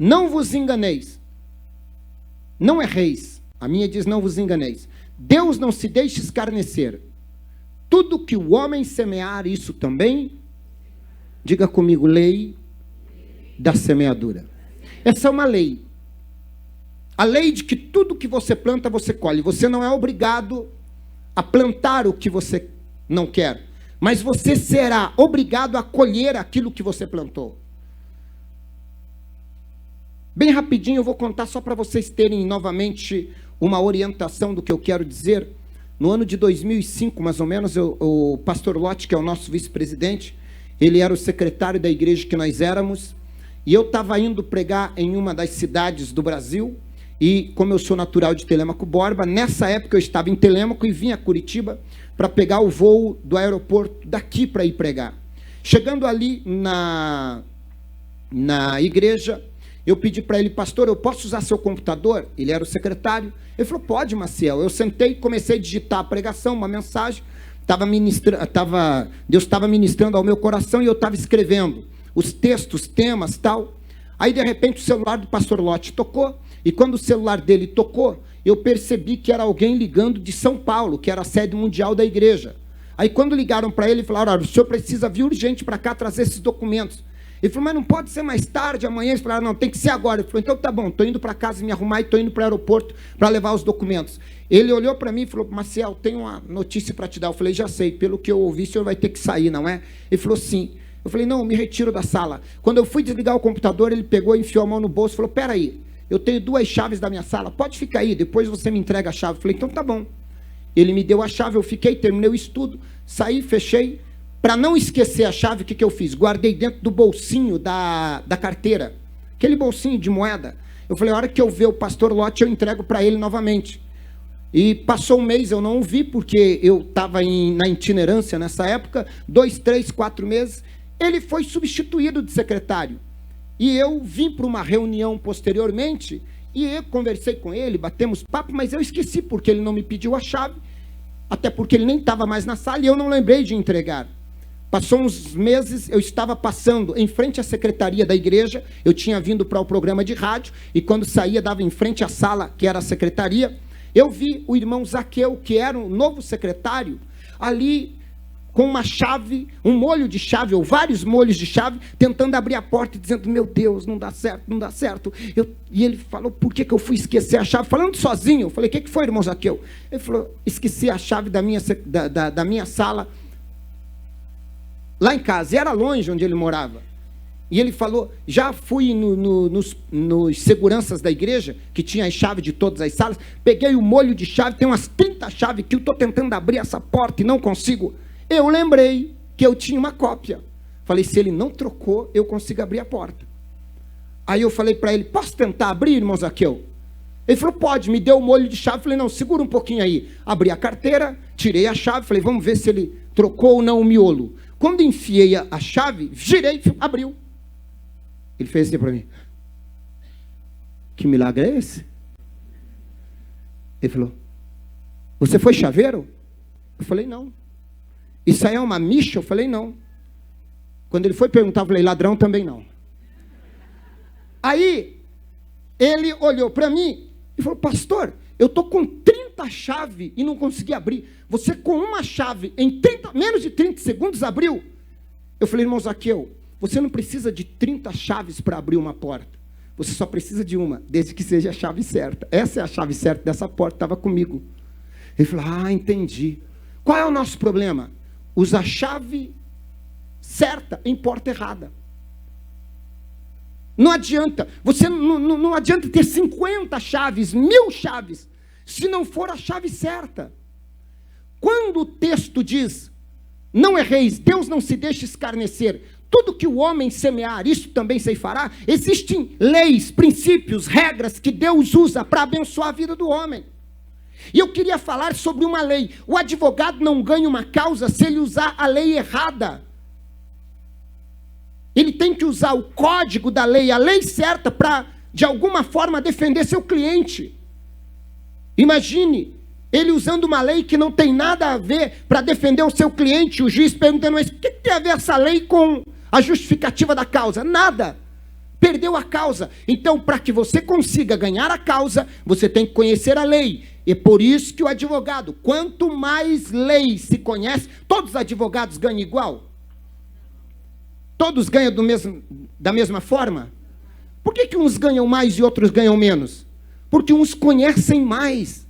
Não vos enganeis. Não erreis. A minha diz, não vos enganeis. Deus não se deixa escarnecer. Tudo que o homem semear, isso também, diga comigo, lei da semeadura. Essa é uma lei. A lei de que tudo que você planta, você colhe. Você não é obrigado a plantar o que você não quer, mas você será obrigado a colher aquilo que você plantou. Bem rapidinho eu vou contar só para vocês terem novamente uma orientação do que eu quero dizer. No ano de 2005, mais ou menos, o pastor Lotti, que é o nosso vice-presidente, ele era o secretário da igreja que nós éramos, e eu estava indo pregar em uma das cidades do Brasil, e como eu sou natural de Telêmaco Borba, nessa época eu estava em Telêmaco e vim a Curitiba para pegar o voo do aeroporto daqui para ir pregar. Chegando ali na igreja, eu pedi para ele, pastor, eu posso usar seu computador? Ele era o secretário. Ele falou, pode, Maciel. Eu sentei e comecei a digitar a pregação, uma mensagem. Deus estava ministrando ao meu coração e eu estava escrevendo os textos, temas, tal. Aí, de repente, o celular do pastor Lotti tocou. E quando o celular dele tocou, eu percebi que era alguém ligando de São Paulo, que era a sede mundial da igreja. Aí, quando ligaram para ele, falaram, olha, o senhor precisa vir urgente para cá trazer esses documentos. Ele falou, mas não pode ser mais tarde, amanhã. Eles falaram, não, tem que ser agora. Ele falou, então tá bom, estou indo para casa me arrumar e estou indo para o aeroporto para levar os documentos. Ele olhou para mim e falou, Maciel, tenho uma notícia para te dar. Eu falei, já sei, pelo que eu ouvi, o senhor vai ter que sair, não é? Ele falou, sim. Eu falei, não, me retiro da sala. Quando eu fui desligar o computador, ele pegou, enfiou a mão no bolso e falou, peraí, eu tenho 2 chaves da minha sala, pode ficar aí, depois você me entrega a chave. Eu falei, então tá bom. Ele me deu a chave, eu fiquei, terminei o estudo, saí, fechei. Para não esquecer a chave, o que eu fiz? Guardei dentro do bolsinho da carteira, aquele bolsinho de moeda. Eu falei, a hora que eu ver o pastor Lotti, eu entrego para ele novamente. E passou um mês, eu não o vi, porque eu estava na itinerância nessa época, 2, 3, 4 meses, ele foi substituído de secretário. E eu vim para uma reunião posteriormente, e eu conversei com ele, batemos papo, mas eu esqueci, porque ele não me pediu a chave, até porque ele nem estava mais na sala, e eu não lembrei de entregar. Passou uns meses, eu estava passando em frente à secretaria da igreja, eu tinha vindo para o programa de rádio, e quando saía, dava em frente à sala, que era a secretaria, eu vi o irmão Zaqueu, que era um novo secretário, ali com uma chave, um molho de chave, ou vários molhos de chave, tentando abrir a porta, e dizendo, meu Deus, não dá certo, não dá certo. E ele falou, por que eu fui esquecer a chave? Falando sozinho, eu falei, o que foi, irmão Zaqueu? Ele falou, esqueci a chave da minha sala, lá em casa, e era longe onde ele morava. E ele falou, já fui nos seguranças da igreja, que tinha as chaves de todas as salas, peguei o molho de chave, tem umas 30 chaves que eu estou tentando abrir essa porta e não consigo. Eu lembrei que eu tinha uma cópia. Falei, se ele não trocou, eu consigo abrir a porta. Aí eu falei para ele, posso tentar abrir, irmão Zaqueu? Ele falou, pode, me deu o molho de chave. Falei, não, segura um pouquinho aí. Abri a carteira, tirei a chave, falei, vamos ver se ele trocou ou não o miolo. Quando enfiei a chave, girei, abriu. Ele fez assim para mim. Que milagre é esse? Ele falou, você foi chaveiro? Eu falei, não. Isso aí é uma micha? Eu falei, não. Quando ele foi perguntar, eu falei, ladrão também não. Aí, ele olhou para mim e falou, pastor, eu estou com 30 chaves e não consegui abrir. Você com uma chave, em menos de 30 segundos, abriu? Eu falei, irmão Zaqueu, você não precisa de 30 chaves para abrir uma porta. Você só precisa de uma, desde que seja a chave certa. Essa é a chave certa dessa porta, estava comigo. Ele falou, entendi. Qual é o nosso problema? Usa a chave certa em porta errada. Não adianta, não adianta ter 50 chaves, 1000 chaves, se não for a chave certa. Quando o texto diz, não erreis, Deus não se deixa escarnecer, tudo que o homem semear, isso também ceifará, existem leis, princípios, regras que Deus usa para abençoar a vida do homem. E eu queria falar sobre uma lei. O advogado não ganha uma causa se ele usar a lei errada. Ele tem que usar o código da lei, a lei certa, para, de alguma forma, defender seu cliente. Imagine, ele usando uma lei que não tem nada a ver para defender o seu cliente, o juiz perguntando, mas o que tem a ver essa lei com a justificativa da causa? Nada. perdeu a causa. Então, para que você consiga ganhar a causa, você tem que conhecer a lei. E por isso que o advogado, quanto mais lei se conhece, todos os advogados ganham igual? Todos ganham da mesma forma? Por que uns ganham mais e outros ganham menos? Porque uns conhecem mais,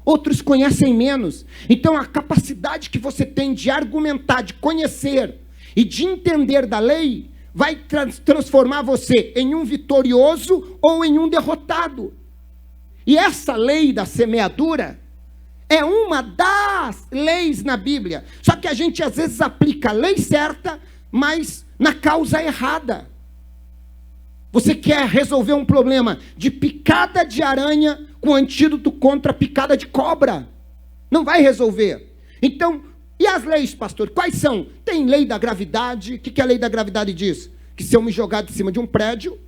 outros conhecem menos. Então a capacidade que você tem de argumentar, de conhecer e de entender da lei, vai transformar você em um vitorioso ou em um derrotado. E essa lei da semeadura é uma das leis na Bíblia. Só que a gente às vezes aplica a lei certa, mas na causa errada. Você quer resolver um problema de picada de aranha com antídoto contra picada de cobra. Não vai resolver. Então, e as leis, pastor? Quais são? Tem lei da gravidade. O que a lei da gravidade diz? Que se eu me jogar de cima de um prédio,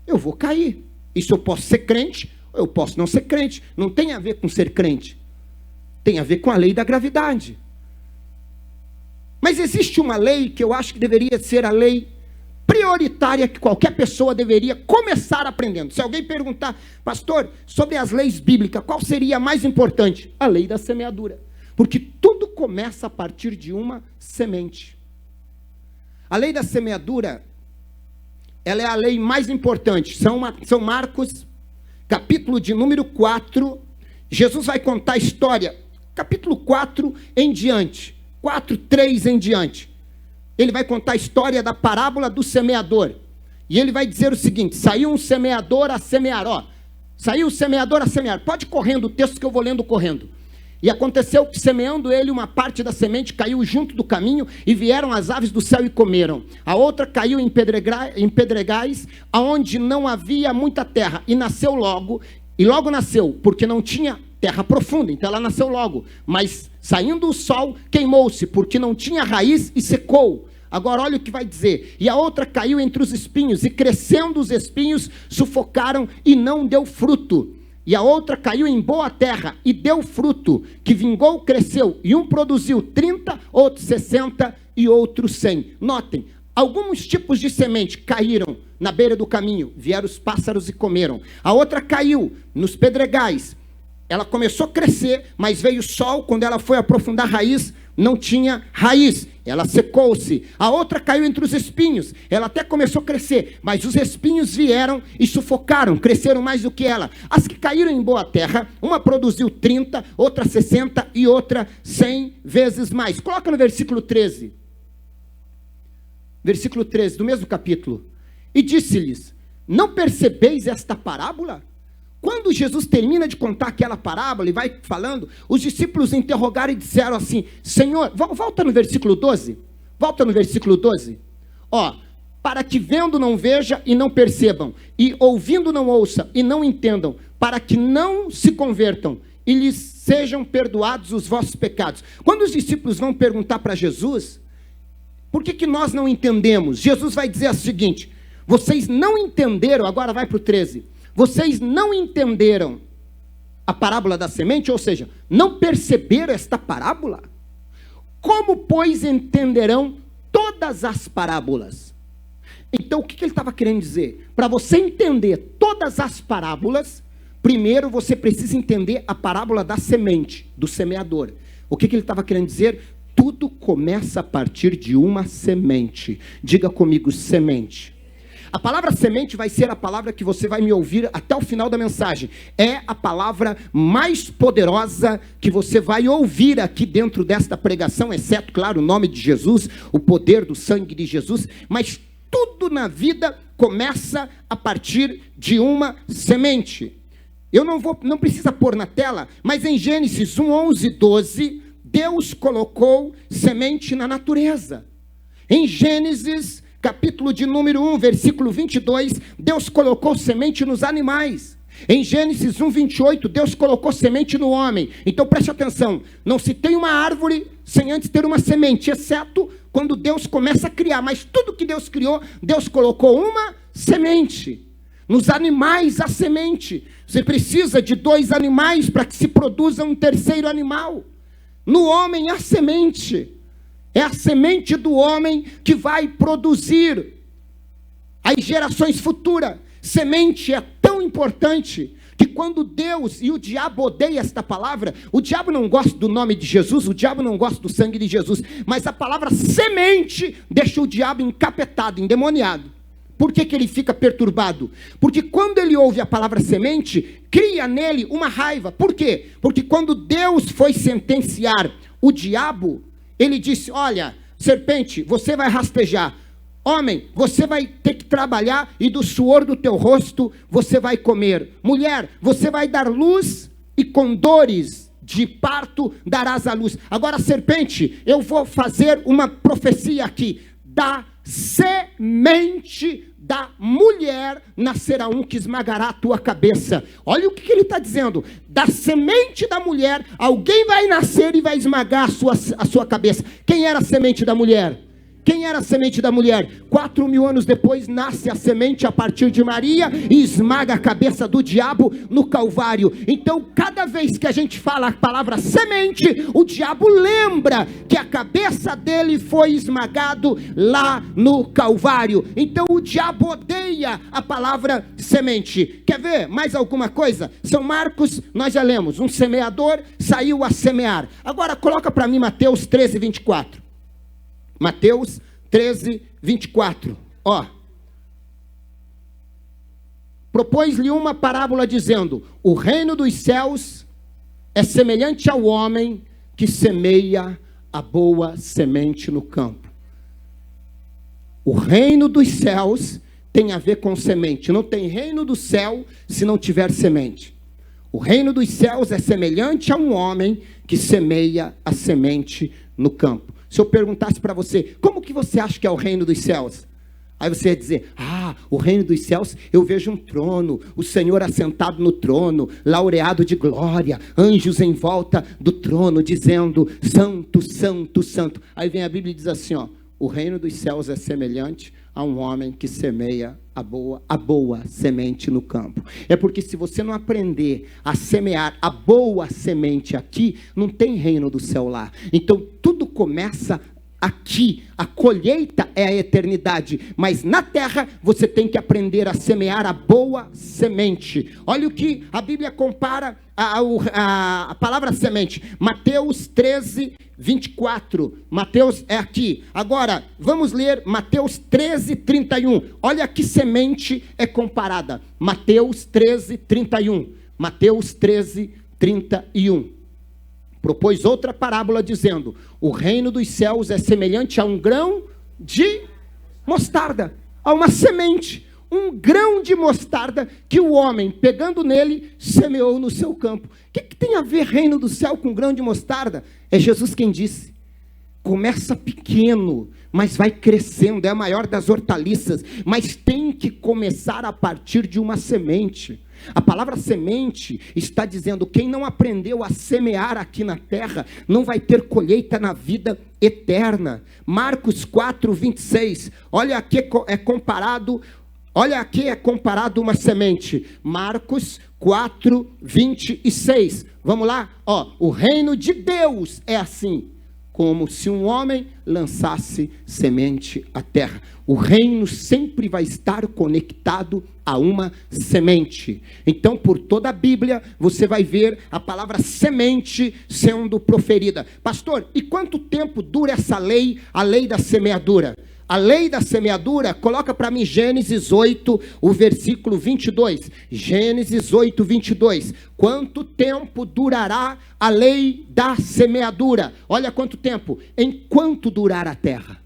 eu vou cair. Isso eu posso ser crente, ou eu posso não ser crente. Não tem a ver com ser crente. Tem a ver com a lei da gravidade. Mas existe uma lei que eu acho que deveria ser a lei prioritária que qualquer pessoa deveria começar aprendendo. Se alguém perguntar, pastor, sobre as leis bíblicas, qual seria a mais importante? A lei da semeadura. Porque tudo começa a partir de uma semente. A lei da semeadura, ela é a lei mais importante. São Marcos, capítulo de número 4. Jesus vai contar a história, capítulo 4 em diante. 4, 3 em diante. Ele vai contar a história da parábola do semeador. E ele vai dizer o seguinte: saiu um semeador a semear. Saiu o semeador a semear. Pode ir correndo o texto que eu vou lendo correndo. E aconteceu que, semeando ele, uma parte da semente caiu junto do caminho, e vieram as aves do céu e comeram. A outra caiu em pedregais, aonde não havia muita terra, e nasceu logo. E logo nasceu, porque não tinha terra profunda, então ela nasceu logo. Mas saindo o sol, queimou-se, porque não tinha raiz e secou. Agora olha o que vai dizer: e a outra caiu entre os espinhos, e crescendo os espinhos, sufocaram e não deu fruto. E a outra caiu em boa terra e deu fruto, que vingou, cresceu, e um produziu 30, outro 60 e outro 100. Notem, alguns tipos de semente caíram na beira do caminho, vieram os pássaros e comeram. A outra caiu nos pedregais. Ela começou a crescer, mas veio o sol, quando ela foi aprofundar a raiz, não tinha raiz, ela secou-se. A outra caiu entre os espinhos, ela até começou a crescer, mas os espinhos vieram e sufocaram, cresceram mais do que ela. As que caíram em boa terra, uma produziu 30, outra 60 e outra 100 vezes mais. Coloca no versículo 13. Versículo 13, do mesmo capítulo. E disse-lhes: não percebeis esta parábola? Quando Jesus termina de contar aquela parábola e vai falando, os discípulos interrogaram e disseram assim: Senhor, volta no versículo 12. Volta no versículo 12. Para que vendo não veja e não percebam, e ouvindo não ouçam e não entendam, para que não se convertam e lhes sejam perdoados os vossos pecados. Quando os discípulos vão perguntar para Jesus, por que nós não entendemos? Jesus vai dizer o seguinte: vocês não entenderam, agora vai para o 13. Vocês não entenderam a parábola da semente, ou seja, não perceberam esta parábola? Como, pois, entenderão todas as parábolas? Então, o que ele estava querendo dizer? Para você entender todas as parábolas, primeiro você precisa entender a parábola da semente, do semeador. O que ele estava querendo dizer? Tudo começa a partir de uma semente. Diga comigo, semente. A palavra semente vai ser a palavra que você vai me ouvir até o final da mensagem. É a palavra mais poderosa que você vai ouvir aqui dentro desta pregação, exceto, claro, o nome de Jesus, o poder do sangue de Jesus. Mas tudo na vida começa a partir de uma semente. Eu não precisa pôr na tela, mas em Gênesis 1, 11, 12, Deus colocou semente na natureza. Em Gênesis capítulo de número 1, versículo 22, Deus colocou semente nos animais. Em Gênesis 1, 28, Deus colocou semente no homem. Então preste atenção, não se tem uma árvore sem antes ter uma semente, exceto quando Deus começa a criar. Mas tudo que Deus criou, Deus colocou uma semente. Nos animais, a semente. Você precisa de 2 animais para que se produza um terceiro animal. No homem, a semente. É a semente do homem que vai produzir As gerações futuras. Semente é tão importante que quando Deus, e o diabo odeia esta palavra, o diabo não gosta do nome de Jesus, o diabo não gosta do sangue de Jesus, mas a palavra semente deixa o diabo encapetado, endemoniado. Por que ele fica perturbado? Porque quando ele ouve a palavra semente, cria nele uma raiva. Por quê? Porque quando Deus foi sentenciar o diabo, ele disse: olha, serpente, você vai rastejar. Homem, você vai ter que trabalhar e do suor do teu rosto você vai comer. Mulher, você vai dar luz e com dores de parto darás à luz. Agora, serpente, eu vou fazer uma profecia aqui. Da semente da mulher nascerá um que esmagará a tua cabeça. Olha o que ele está dizendo. Da semente da mulher, alguém vai nascer e vai esmagar a sua cabeça. Quem era a semente da mulher? Quem era a semente da mulher? 4.000 anos depois, nasce a semente a partir de Maria e esmaga a cabeça do diabo no Calvário. Então, cada vez que a gente fala a palavra semente, o diabo lembra que a cabeça dele foi esmagado lá no Calvário. Então, o diabo odeia a palavra semente. Quer ver mais alguma coisa? São Marcos, nós já lemos. Um semeador saiu a semear. Agora, coloca para mim Mateus 13, 24. Mateus 13, 24. Ó. Propôs-lhe uma parábola dizendo: o reino dos céus é semelhante ao homem que semeia a boa semente no campo. O reino dos céus tem a ver com semente. Não tem reino do céu se não tiver semente. O reino dos céus é semelhante a um homem que semeia a semente no campo. Se eu perguntasse para você, como que você acha que é o reino dos céus? Aí você ia dizer: o reino dos céus, eu vejo um trono, o Senhor assentado no trono, laureado de glória, anjos em volta do trono, dizendo: santo, santo, santo. Aí vem a Bíblia e diz assim, ó: o reino dos céus é semelhante a um homem que semeia a boa semente no campo. É porque se você não aprender a semear a boa semente aqui, não tem reino do céu lá. Então tudo começa aqui, a colheita é a eternidade, mas na terra você tem que aprender a semear a boa semente. Olha o que a Bíblia compara a palavra semente. Mateus 13, 24. Mateus é aqui. Agora, vamos ler Mateus 13, 31. Olha que semente é comparada. Mateus 13, 31. Mateus 13, 31. Propôs outra parábola dizendo: o reino dos céus é semelhante a um grão de mostarda, a uma semente, um grão de mostarda que o homem, pegando nele, semeou no seu campo. O que tem a ver reino do céu com grão de mostarda? É Jesus quem disse. Começa pequeno, mas vai crescendo, é a maior das hortaliças, mas tem que começar a partir de uma semente. A palavra semente está dizendo: quem não aprendeu a semear aqui na terra, não vai ter colheita na vida eterna. Marcos 4, 26, olha aqui é comparado uma semente. Marcos 4, 26, vamos lá? O reino de Deus é assim, como se um homem lançasse semente à terra. O reino sempre vai estar conectado a uma semente. Então, por toda a Bíblia, você vai ver a palavra semente sendo proferida. Pastor, e quanto tempo dura essa lei, a lei da semeadura? A lei da semeadura, coloca para mim Gênesis 8, o versículo 22. Gênesis 8, 22. Quanto tempo durará a lei da semeadura? Olha quanto tempo. Enquanto durar a terra.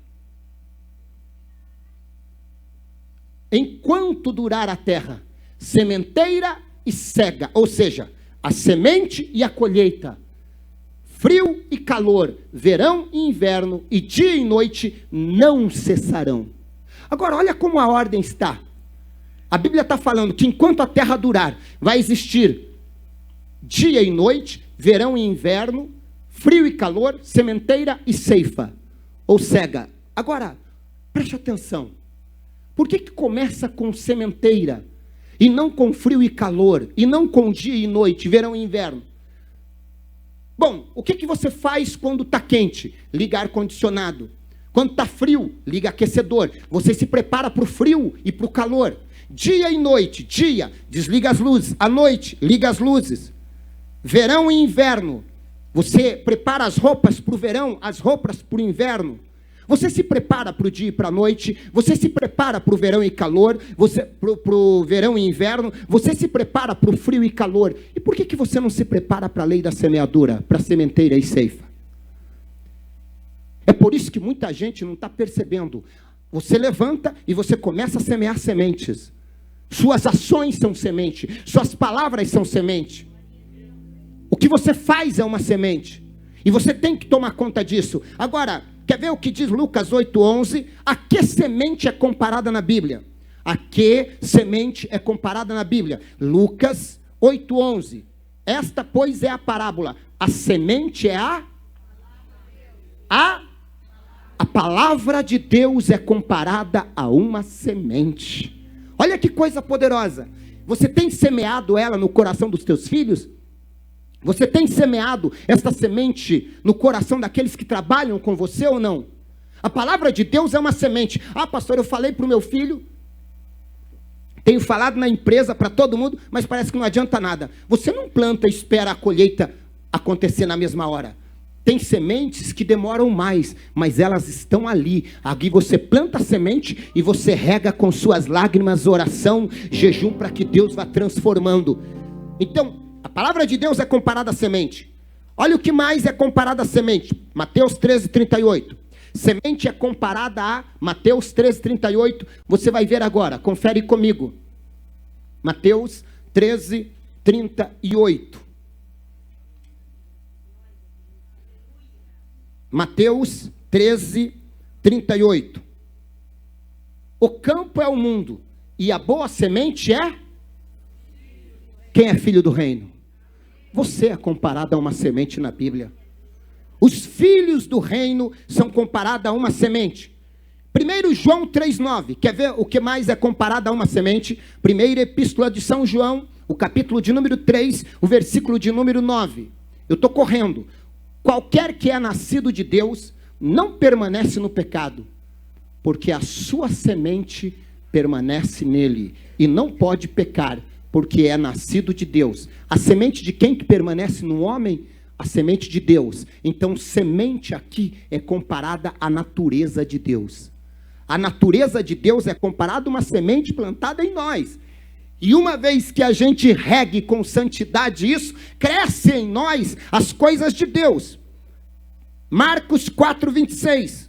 Enquanto durar a terra. Sementeira e cega. Ou seja, a semente e a colheita. Frio e calor, verão e inverno, e dia e noite não cessarão. Agora, olha como a ordem está. A Bíblia está falando que enquanto a terra durar, vai existir dia e noite, verão e inverno, frio e calor, sementeira e ceifa, ou cega. Agora, preste atenção. Por que começa com sementeira, e não com frio e calor, e não com dia e noite, verão e inverno? Bom, o que você faz quando está quente? Liga ar-condicionado. Quando está frio, liga aquecedor. Você se prepara para o frio e para o calor. Dia e noite, dia, desliga as luzes. À noite, liga as luzes. Verão e inverno, você prepara as roupas para o verão, as roupas para o inverno. Você se prepara para o dia e para a noite, você se prepara para o verão e calor, para o verão e inverno, você se prepara para o frio e calor. E por que você não se prepara para a lei da semeadura, para a sementeira e ceifa? É por isso que muita gente não está percebendo. Você levanta e você começa a semear sementes. Suas ações são semente, suas palavras são semente. O que você faz é uma semente. E você tem que tomar conta disso. Agora, quer ver o que diz Lucas 8:11? A que semente é comparada na Bíblia? A que semente é comparada na Bíblia? Lucas 8:11. Esta, pois, é a parábola. A semente é a palavra de Deus é comparada a uma semente. Olha que coisa poderosa. Você tem semeado ela no coração dos teus filhos? Você tem semeado essa semente no coração daqueles que trabalham com você ou não? A palavra de Deus é uma semente. Ah, pastor, eu falei para o meu filho, tenho falado na empresa para todo mundo, mas parece que não adianta nada. Você não planta e espera a colheita acontecer na mesma hora. Tem sementes que demoram mais, mas elas estão ali. Aqui você planta a semente e você rega com suas lágrimas, oração, jejum, para que Deus vá transformando. Então, a palavra de Deus é comparada à semente. Olha o que mais é comparada à semente. Mateus 13:38. Semente é comparada a Mateus 13:38. Você vai ver agora, confere comigo. Mateus 13:38. Mateus 13:38. O campo é o mundo, e a boa semente é? Quem é filho do reino? Você é comparado a uma semente na Bíblia. Os filhos do reino são comparados a uma semente. 1 João 3:9. Quer ver o que mais é comparado a uma semente? Primeira epístola de São João, o capítulo de número 3, o versículo de número 9. Eu estou correndo. Qualquer que é nascido de Deus não permanece no pecado, porque a sua semente permanece nele e não pode pecar, porque é nascido de Deus. A semente de quem que permanece no homem? A semente de Deus. Então, semente aqui é comparada à natureza de Deus. A natureza de Deus é comparada a uma semente plantada em nós. E uma vez que a gente regue com santidade isso, cresce em nós as coisas de Deus. Marcos 4:26.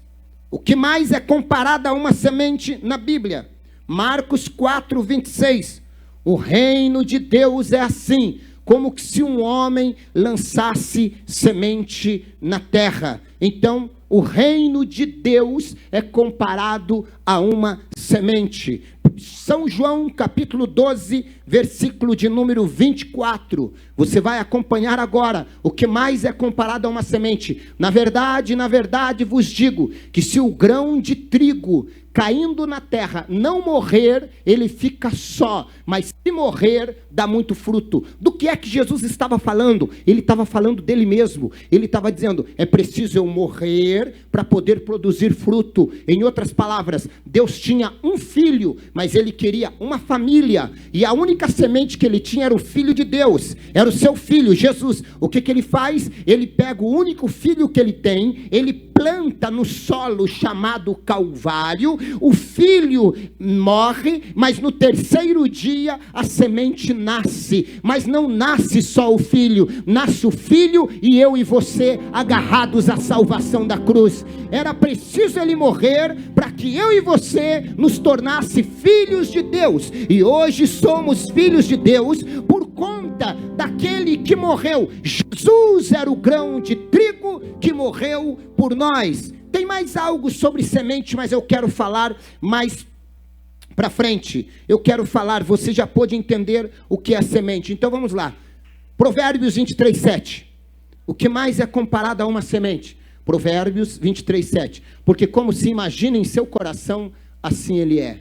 O que mais é comparado a uma semente na Bíblia? Marcos 4:26. O reino de Deus é assim, como se um homem lançasse semente na terra. Então, o reino de Deus é comparado a uma semente. São João, capítulo 12, versículo de número 24. Você vai acompanhar agora o que mais é comparado a uma semente. Na verdade vos digo, que se o grão de trigo caindo na terra não morrer, ele fica só, mas se morrer, dá muito fruto. Do que é que Jesus estava falando? Ele estava falando dele mesmo. Ele estava dizendo, é preciso eu morrer para poder produzir fruto. Em outras palavras, Deus tinha um filho, mas ele queria uma família, e a única semente que ele tinha era o Filho de Deus, era o seu filho, Jesus. O que ele faz? Ele pega o único filho que ele tem, ele planta no solo chamado Calvário, o filho morre, mas no terceiro dia a semente nasce, mas não nasce só o filho, nasce o filho e eu e você agarrados à salvação da cruz. Era preciso ele morrer para que eu e você nos tornasse filhos de Deus, e hoje somos filhos de Deus por conta daquele que morreu. Jesus era o grão de trigo que morreu por nós. Tem mais algo sobre semente, mas eu quero falar mais para frente. Eu quero falar, você já pôde entender o que é semente. Então vamos lá. Provérbios 23:7. O que mais é comparado a uma semente? Provérbios 23:7. Porque como se imagina em seu coração, assim ele é.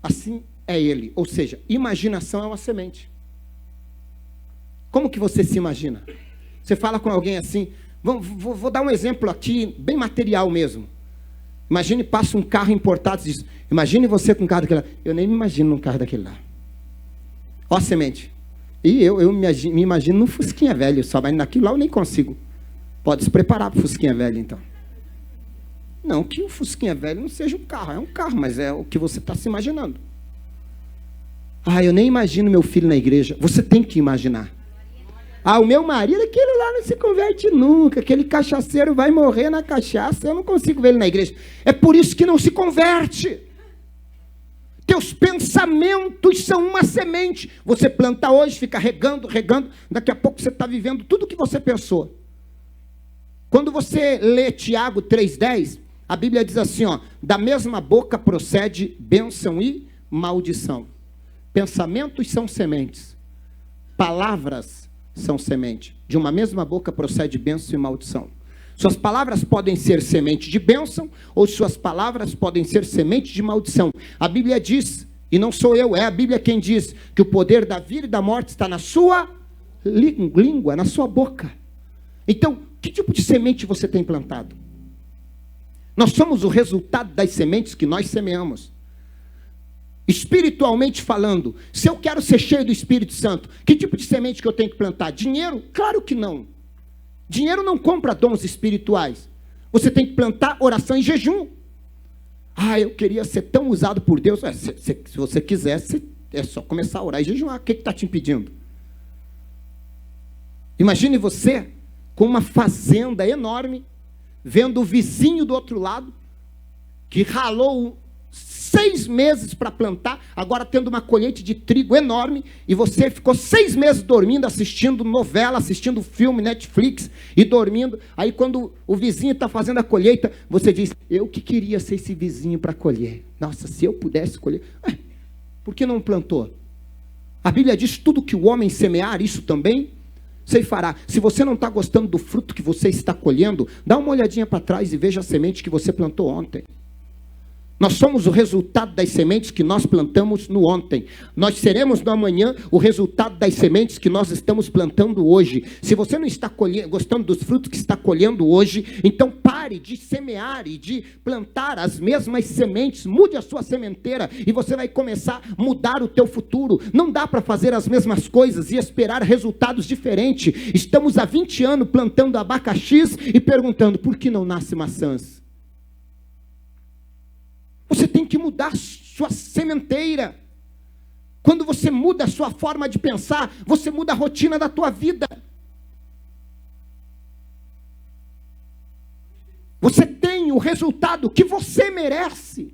Assim é ele. Ou seja, imaginação é uma semente. Como que você se imagina? Você fala com alguém assim, Vou dar um exemplo aqui, bem material mesmo. Imagine, passa um carro importado e diz, imagine você com um carro daquele lá. Eu nem me imagino num carro daquele lá. Ó a semente. E eu me imagino num Fusquinha velho só, mas naquilo lá eu nem consigo. Pode se preparar para o Fusquinha velho, então. Não que o Fusquinha velho não seja um carro, é um carro, mas é o que você está se imaginando. Eu nem imagino meu filho na igreja. Você tem que imaginar. O meu marido, aquele lá não se converte nunca, aquele cachaceiro vai morrer na cachaça, eu não consigo ver ele na igreja. É por isso que não se converte. Teus pensamentos são uma semente. Você planta hoje, fica regando, daqui a pouco você está vivendo tudo o que você pensou. Quando você lê Tiago 3,10, a Bíblia diz assim, da mesma boca procede bênção e maldição. Pensamentos são sementes. Palavras são semente. De uma mesma boca procede bênção e maldição. Suas palavras podem ser semente de bênção, ou suas palavras podem ser semente de maldição. A Bíblia diz, e não sou eu, é a Bíblia quem diz, que o poder da vida e da morte está na sua língua, na sua boca. Então, que tipo de semente você tem plantado? Nós somos o resultado das sementes que nós semeamos. Espiritualmente falando, se eu quero ser cheio do Espírito Santo, que tipo de semente que eu tenho que plantar? Dinheiro? Claro que não. Dinheiro não compra dons espirituais. Você tem que plantar oração e jejum. Eu queria ser tão usado por Deus. Se você quiser, é só começar a orar e jejuar. O que está te impedindo? Imagine você com uma fazenda enorme, vendo o vizinho do outro lado, que ralou 6 meses para plantar, agora tendo uma colheita de trigo enorme, e você ficou 6 meses dormindo, assistindo novela, assistindo filme, Netflix, e dormindo. Aí quando o vizinho está fazendo a colheita, você diz, eu que queria ser esse vizinho para colher. Nossa, se eu pudesse colher. Por que não plantou? A Bíblia diz, tudo que o homem semear, isso também você fará. Se você não está gostando do fruto que você está colhendo, dá uma olhadinha para trás e veja a semente que você plantou ontem. Nós somos o resultado das sementes que nós plantamos no ontem. Nós seremos no amanhã o resultado das sementes que nós estamos plantando hoje. Se você não está gostando dos frutos que está colhendo hoje, então pare de semear e de plantar as mesmas sementes. Mude a sua sementeira e você vai começar a mudar o teu futuro. Não dá para fazer as mesmas coisas e esperar resultados diferentes. Estamos há 20 anos plantando abacaxis e perguntando, por que não nasce maçãs? Você tem que mudar sua sementeira. Quando você muda a sua forma de pensar, você muda a rotina da tua vida. Você tem o resultado que você merece.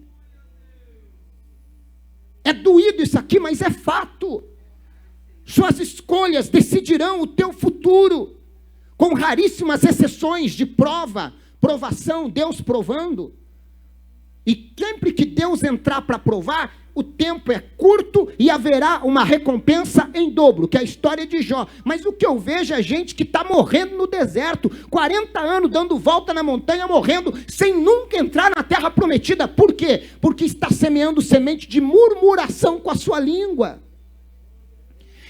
É doído isso aqui, mas é fato. Suas escolhas decidirão o teu futuro. Com raríssimas exceções de provação, Deus provando. E sempre que Deus entrar para provar, o tempo é curto e haverá uma recompensa em dobro, que é a história de Jó. Mas o que eu vejo é gente que está morrendo no deserto, 40 anos dando volta na montanha, morrendo, sem nunca entrar na terra prometida. Por quê? Porque está semeando semente de murmuração com a sua língua.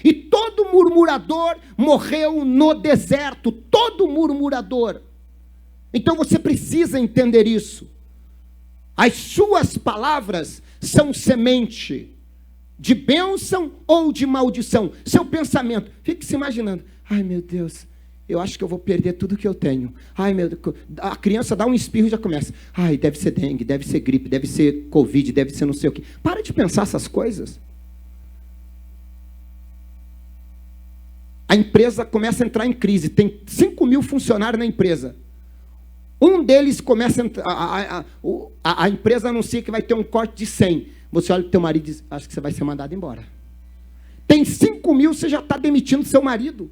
E todo murmurador morreu no deserto, todo murmurador. Então você precisa entender isso. As suas palavras são semente de bênção ou de maldição. Seu pensamento, fique se imaginando, ai meu Deus, eu acho que eu vou perder tudo que eu tenho. Ai meu Deus, a criança dá um espirro e já começa, ai deve ser dengue, deve ser gripe, deve ser covid, deve ser não sei o quê. Para de pensar essas coisas. A empresa começa a entrar em crise, tem 5 mil funcionários na empresa. Um deles começa a empresa anuncia que vai ter um corte de 100. Você olha para o teu marido e diz, acho que você vai ser mandado embora. Tem 5 mil, você já está demitindo seu marido.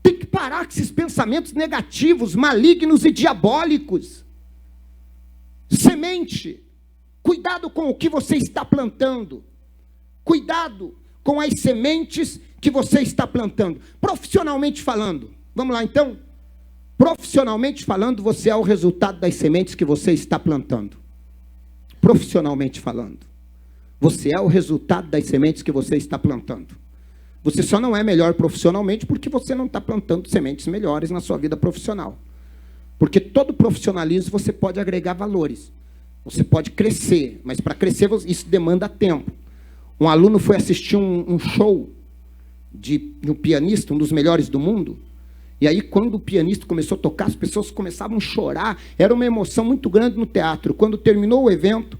Tem que parar com esses pensamentos negativos, malignos e diabólicos. Semente. Cuidado com o que você está plantando. Cuidado com as sementes que você está plantando. Profissionalmente falando. Vamos lá então? Profissionalmente falando, você é o resultado das sementes que você está plantando. Profissionalmente falando. Você é o resultado das sementes que você está plantando. Você só não é melhor profissionalmente porque você não está plantando sementes melhores na sua vida profissional. Porque todo profissionalismo você pode agregar valores. Você pode crescer, mas para crescer isso demanda tempo. Um aluno foi assistir um show de um pianista, um dos melhores do mundo, e aí quando o pianista começou a tocar, as pessoas começavam a chorar, era uma emoção muito grande no teatro. Quando terminou o evento,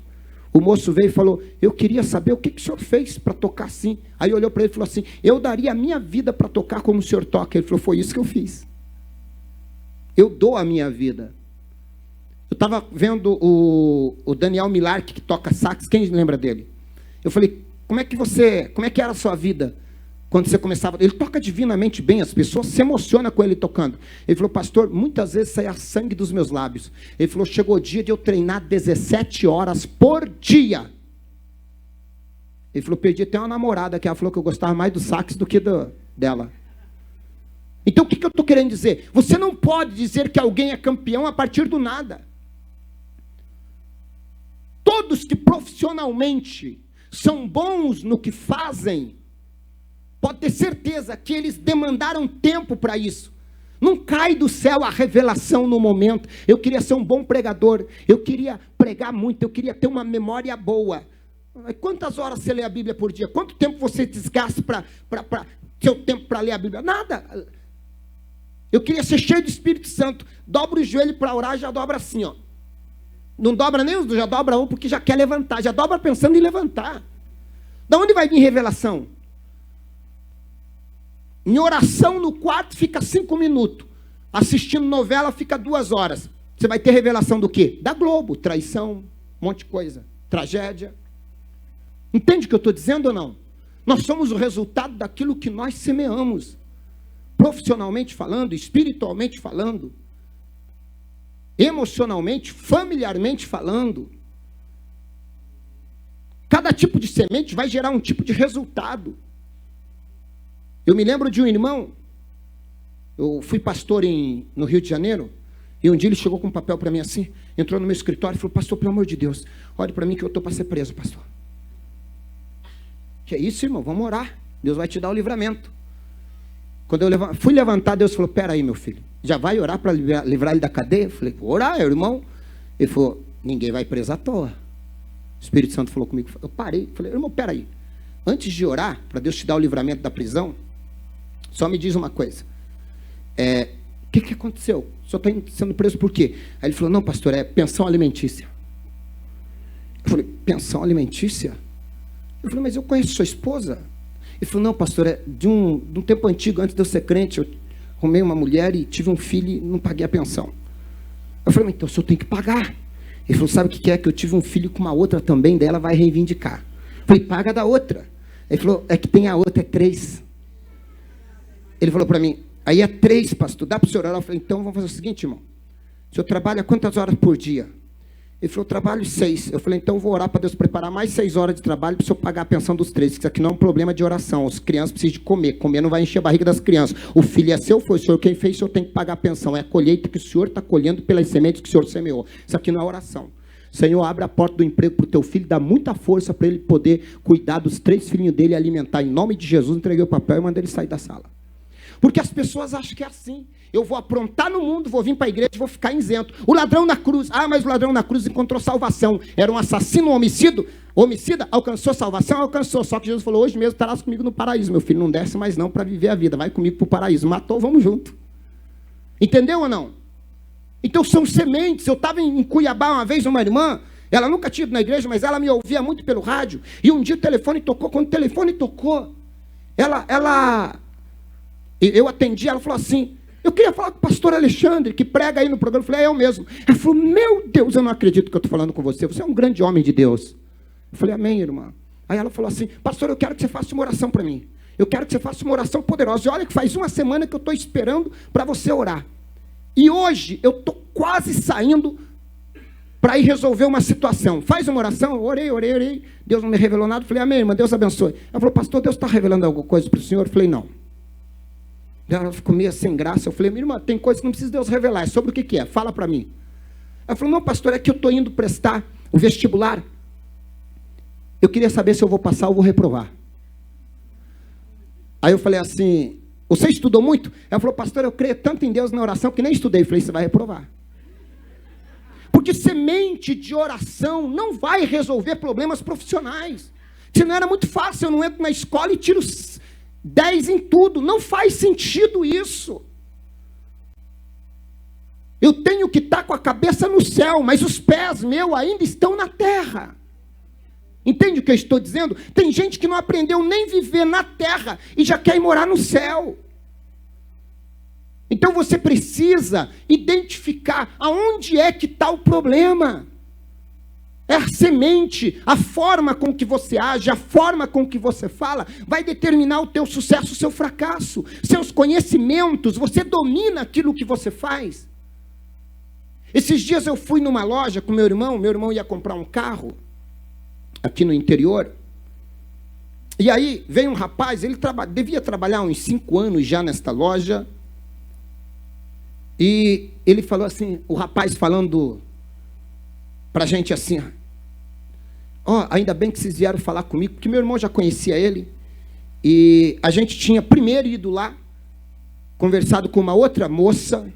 o moço veio e falou, eu queria saber o que o senhor fez para tocar assim. Aí olhou para ele e falou assim, eu daria a minha vida para tocar como o senhor toca. Ele falou, foi isso que eu fiz. Eu dou a minha vida. Eu estava vendo o Daniel Millark, que toca sax, quem lembra dele? Eu falei, como é que era a sua vida quando você começava? Ele toca divinamente bem, as pessoas se emocionam com ele tocando. Ele falou, pastor, muitas vezes saía sangue dos meus lábios. Ele falou, chegou o dia de eu treinar 17 horas por dia. Ele falou, perdi até uma namorada que ela falou que eu gostava mais do sax do que dela. Então o que eu estou querendo dizer? Você não pode dizer que alguém é campeão a partir do nada. Todos que profissionalmente são bons no que fazem, pode ter certeza que eles demandaram tempo para isso. Não cai do céu a revelação no momento. Eu queria ser um bom pregador, eu queria pregar muito, eu queria ter uma memória boa. Quantas horas você lê a Bíblia por dia? Quanto tempo você desgasta para seu tempo para ler a Bíblia? Nada. Eu queria ser cheio do Espírito Santo. Dobra o joelho para orar, já dobra assim, ó. Não dobra nem os dois, já dobra um porque já quer levantar. Já dobra pensando em levantar. Da onde vai vir revelação? Em oração no quarto fica 5 minutos. Assistindo novela fica 2 horas. Você vai ter revelação do quê? Da Globo, traição, um monte de coisa. Tragédia. Entende o que eu estou dizendo ou não? Nós somos o resultado daquilo que nós semeamos. Profissionalmente falando, espiritualmente falando, emocionalmente, familiarmente falando. Cada tipo de semente vai gerar um tipo de resultado. Eu me lembro de um irmão, eu fui pastor no Rio de Janeiro, e um dia ele chegou com um papel para mim assim, entrou no meu escritório e falou, pastor, pelo amor de Deus, olhe para mim que eu estou para ser preso, pastor. Que é isso, irmão? Vamos orar, Deus vai te dar o livramento. Quando eu fui levantar, Deus falou, pera aí, meu filho, já vai orar para livrar ele da cadeia? Eu falei, vou orar, irmão. Ele falou, ninguém vai preso à toa. O Espírito Santo falou comigo, eu parei, falei, irmão, pera aí, antes de orar, para Deus te dar o livramento da prisão, só me diz uma coisa, o que aconteceu? O senhor está sendo preso por quê? Aí ele falou, não, pastor, é pensão alimentícia. Eu falei, pensão alimentícia? Eu falei, mas eu conheço sua esposa. Ele falou, não, pastor, é de um tempo antigo, antes de eu ser crente, eu arrumei uma mulher e tive um filho e não paguei a pensão. Eu falei, mas então o senhor tem que pagar. Ele falou, sabe o que é? Que eu tive um filho com uma outra também, daí ela vai reivindicar. Eu falei, paga da outra. Ele falou, é que tem a outra, é 3. Ele falou para mim, aí é 3, pastor, dá para o senhor orar? Eu falei, então vamos fazer o seguinte, irmão. O senhor trabalha quantas horas por dia? Ele falou, trabalho 6. Eu falei, então vou orar para Deus preparar mais 6 horas de trabalho para o senhor pagar a pensão dos 3. Isso aqui não é um problema de oração. As crianças precisam de comer. Comer não vai encher a barriga das crianças. O filho é seu, foi o senhor quem fez, o senhor tem que pagar a pensão. É a colheita que o senhor está colhendo pelas sementes que o senhor semeou. Isso aqui não é oração. Senhor, abre a porta do emprego para o teu filho, dá muita força para ele poder cuidar dos 3 filhinhos dele e alimentar. Em nome de Jesus, entreguei o papel e mandei ele sair da sala. Porque as pessoas acham que é assim. Eu vou aprontar no mundo, vou vir para a igreja e vou ficar isento. O ladrão na cruz. Ah, mas o ladrão na cruz encontrou salvação. Era um assassino, um homicida. Alcançou salvação? Alcançou. Só que Jesus falou, hoje mesmo estarás comigo no paraíso. Meu filho, não desce mais não para viver a vida. Vai comigo para o paraíso. Matou, vamos junto. Entendeu ou não? Então são sementes. Eu estava em Cuiabá uma vez, uma irmã. Ela nunca tinha ido na igreja, mas ela me ouvia muito pelo rádio. E um dia o telefone tocou. Quando o telefone tocou, eu atendi, ela falou assim, eu queria falar com o pastor Alexandre, que prega aí no programa. Eu falei, é eu mesmo. Ela falou, meu Deus, eu não acredito que eu estou falando com você. Você é um grande homem de Deus. Eu falei, amém, irmã. Aí ela falou assim, pastor, eu quero que você faça uma oração para mim. Eu quero que você faça uma oração poderosa. E olha que faz uma semana que eu estou esperando para você orar. E hoje eu estou quase saindo para ir resolver uma situação. Faz uma oração. Eu orei. Deus não me revelou nada. Eu falei, amém, irmã, Deus abençoe. Ela falou, pastor, Deus está revelando alguma coisa para o senhor? Eu falei, não. Ela ficou meio sem graça. Eu falei, minha irmã, tem coisa que não precisa Deus revelar. É sobre o que é? Fala para mim. Ela falou, não, pastor, é que eu estou indo prestar o vestibular. Eu queria saber se eu vou passar ou vou reprovar. Aí eu falei assim, você estudou muito? Ela falou, pastor, eu creio tanto em Deus na oração que nem estudei. Eu falei, você vai reprovar. Porque semente de oração não vai resolver problemas profissionais. Senão era muito fácil, eu não entro na escola e tiro 10 em tudo. Não faz sentido isso. Eu tenho que estar com a cabeça no céu, mas os pés meus ainda estão na terra. Entende o que eu estou dizendo? Tem gente que não aprendeu nem viver na terra e já quer ir morar no céu. Então você precisa identificar aonde é que está o problema. É a semente, a forma com que você age, a forma com que você fala, vai determinar o teu sucesso, o seu fracasso. Seus conhecimentos, você domina aquilo que você faz. Esses dias eu fui numa loja com meu irmão ia comprar um carro, aqui no interior. E aí veio um rapaz, ele devia trabalhar uns 5 anos já nesta loja. E ele falou assim, o rapaz falando pra gente assim, ainda bem que vocês vieram falar comigo, porque meu irmão já conhecia ele, e a gente tinha primeiro ido lá, conversado com uma outra moça.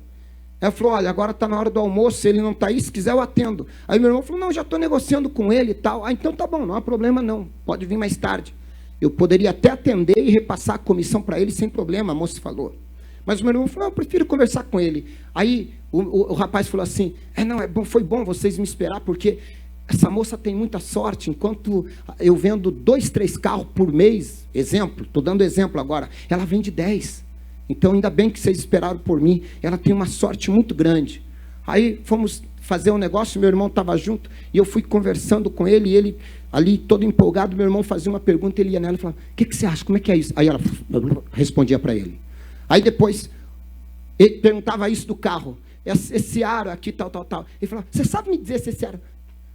Ela falou, olha, agora está na hora do almoço, ele não está aí, se quiser eu atendo. Aí meu irmão falou, não, já estou negociando com ele e tal. Então tá bom, não há problema não, pode vir mais tarde. Eu poderia até atender e repassar a comissão para ele sem problema, a moça falou. Mas o meu irmão falou, eu prefiro conversar com ele. Aí o rapaz falou assim, foi bom vocês me esperar, porque essa moça tem muita sorte, enquanto eu vendo 2, 3 carros por mês, exemplo, estou dando exemplo agora, ela vende 10. Então ainda bem que vocês esperaram por mim, ela tem uma sorte muito grande. Aí fomos fazer um negócio, meu irmão estava junto, e eu fui conversando com ele, e ele ali todo empolgado, meu irmão fazia uma pergunta, ele ia nela e falava, o que você acha, como é que é isso? Aí ela respondia para ele. Aí depois, ele perguntava isso do carro, esse aro aqui, tal. Ele falava, você sabe me dizer se esse aro...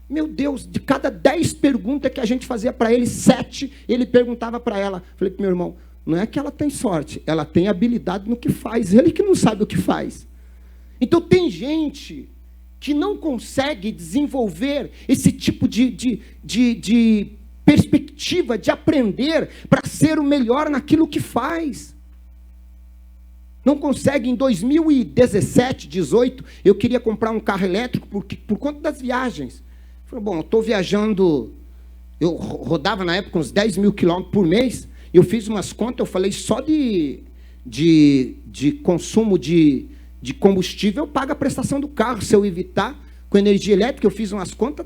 Meu Deus, de cada 10 perguntas que a gente fazia para ele, 7, ele perguntava para ela. Falei para meu irmão, não é que ela tem sorte, ela tem habilidade no que faz, ele que não sabe o que faz. Então tem gente que não consegue desenvolver esse tipo de perspectiva de aprender para ser o melhor naquilo que faz. Não consegue. Em 2017, 18, eu queria comprar um carro elétrico por conta das viagens. Falei, bom, eu estou viajando, eu rodava na época uns 10 mil quilômetros por mês, eu fiz umas contas, eu falei, só de consumo de combustível, eu pago a prestação do carro. Se eu evitar com energia elétrica, eu fiz umas contas,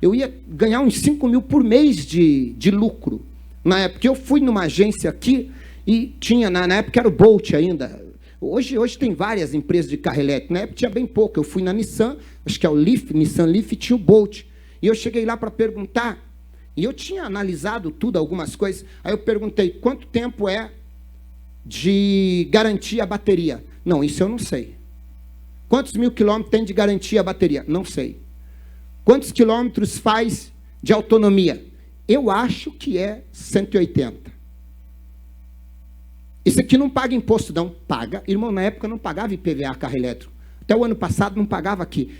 eu ia ganhar uns 5 mil por mês de lucro. Na época, eu fui numa agência aqui, e tinha, na época era o Bolt ainda. Hoje tem várias empresas de carro elétrico. Na época tinha bem pouco. Eu fui na Nissan, acho que é o Nissan Leaf, e tinha o Bolt. E eu cheguei lá para perguntar, e eu tinha analisado tudo, algumas coisas. Aí eu perguntei, quanto tempo é de garantia a bateria? Não, isso eu não sei. Quantos mil quilômetros tem de garantia a bateria? Não sei. Quantos quilômetros faz de autonomia? Eu acho que é 180. Isso aqui não paga imposto, não. Paga. Irmão, na época não pagava IPVA carro elétrico. Até o ano passado não pagava aqui.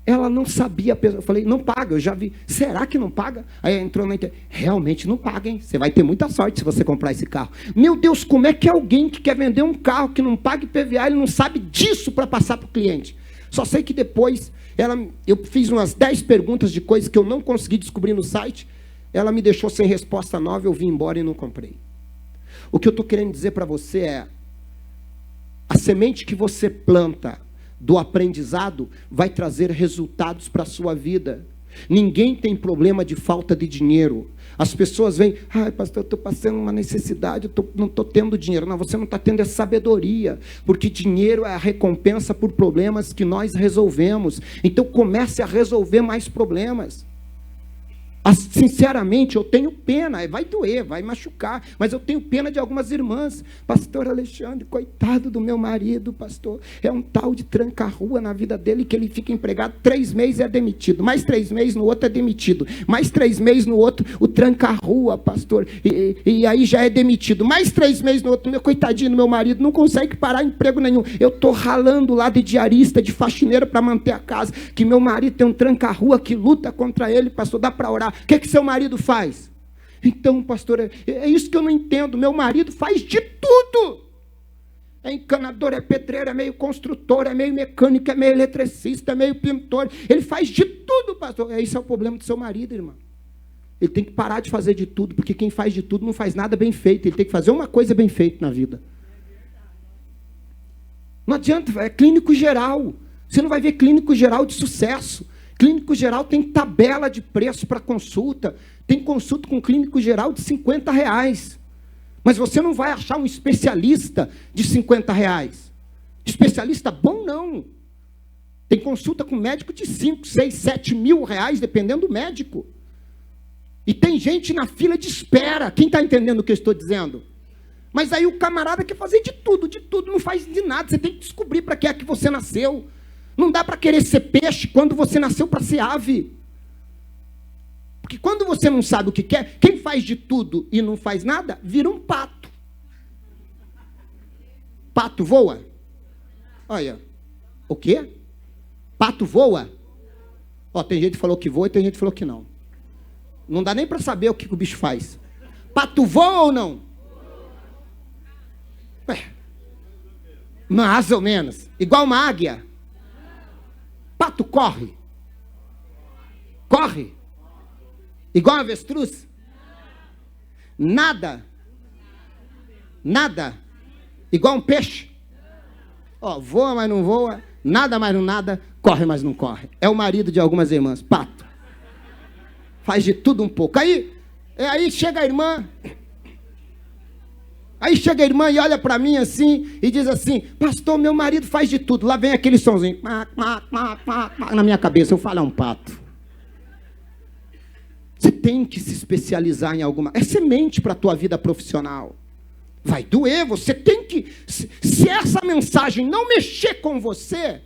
Ela não sabia. Eu falei, não paga, eu já vi. Será que não paga? Aí entrou na internet. Realmente não paga, hein? Você vai ter muita sorte se você comprar esse carro. Meu Deus, como é que alguém que quer vender um carro que não paga IPVA, ele não sabe disso para passar para o cliente? Só sei que depois, eu fiz umas 10 perguntas de coisas que eu não consegui descobrir no site. Ela me deixou sem resposta nova, eu vim embora e não comprei. O que eu estou querendo dizer para você é, a semente que você planta do aprendizado vai trazer resultados para a sua vida. Ninguém tem problema de falta de dinheiro. As pessoas vêm, pastor, eu estou passando uma necessidade, não estou tendo dinheiro. Não, você não está tendo essa sabedoria, porque dinheiro é a recompensa por problemas que nós resolvemos. Então comece a resolver mais problemas. Sinceramente, eu tenho pena, vai doer, vai machucar, mas eu tenho pena de algumas irmãs. Pastor Alexandre, coitado do meu marido, pastor, é um tal de tranca-rua na vida dele, que ele fica empregado 3 meses e é demitido, mais 3 meses no outro é demitido, mais 3 meses no outro, o tranca-rua, pastor, e aí já é demitido, mais 3 meses no outro, meu coitadinho do meu marido, não consegue parar emprego nenhum, eu estou ralando lá de diarista, de faxineiro para manter a casa, que meu marido tem um tranca-rua que luta contra ele, pastor, dá para orar. O que seu marido faz? Então, pastor, é isso que eu não entendo. Meu marido faz de tudo. É encanador, é pedreiro, é meio construtor, é meio mecânico, é meio eletricista, é meio pintor. Ele faz de tudo, pastor. Esse é o problema do seu marido, irmão. Ele tem que parar de fazer de tudo, porque quem faz de tudo não faz nada bem feito. Ele tem que fazer uma coisa bem feita na vida. Não adianta, é clínico geral. Você não vai ver clínico geral de sucesso. Clínico geral tem tabela de preço para consulta. Tem consulta com clínico geral de R$50. Mas você não vai achar um especialista de R$50. Especialista bom, não. Tem consulta com médico de 5, 6, 7 mil reais, dependendo do médico. E tem gente na fila de espera. Quem está entendendo o que eu estou dizendo? Mas aí o camarada quer fazer de tudo, não faz de nada. Você tem que descobrir para que é que você nasceu. Não dá para querer ser peixe quando você nasceu para ser ave. Porque quando você não sabe o que quer, quem faz de tudo e não faz nada, vira um pato. Pato voa? Olha, o quê? Pato voa? Ó, tem gente que falou que voa e tem gente que falou que não. Não dá nem para saber o que o bicho faz. Pato voa ou não? Mais ou menos. Igual uma águia. Pato corre. Corre. Igual uma avestruz. Nada. Nada. Igual um peixe. Ó, voa, mas não voa. Nada, mas não nada. Corre, mas não corre. É o marido de algumas irmãs. Pato. Faz de tudo um pouco. Aí chega a irmã. Aí chega a irmã e olha para mim assim e diz assim: pastor, meu marido faz de tudo. Lá vem aquele sonzinho na minha cabeça. Eu falo, é um pato. Você tem que se especializar em alguma... É semente para a tua vida profissional. Vai doer, você tem que... Se essa mensagem não mexer com você,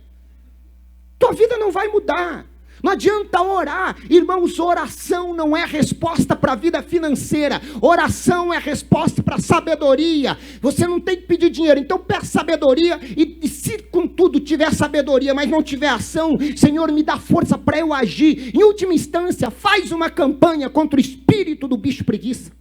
tua vida não vai mudar. Não adianta orar. Irmãos, oração não é resposta para a vida financeira. Oração é resposta para a sabedoria. Você não tem que pedir dinheiro. Então peça sabedoria e se contudo tiver sabedoria, mas não tiver ação, Senhor, me dá força para eu agir. Em última instância, faz uma campanha contra o espírito do bicho preguiça.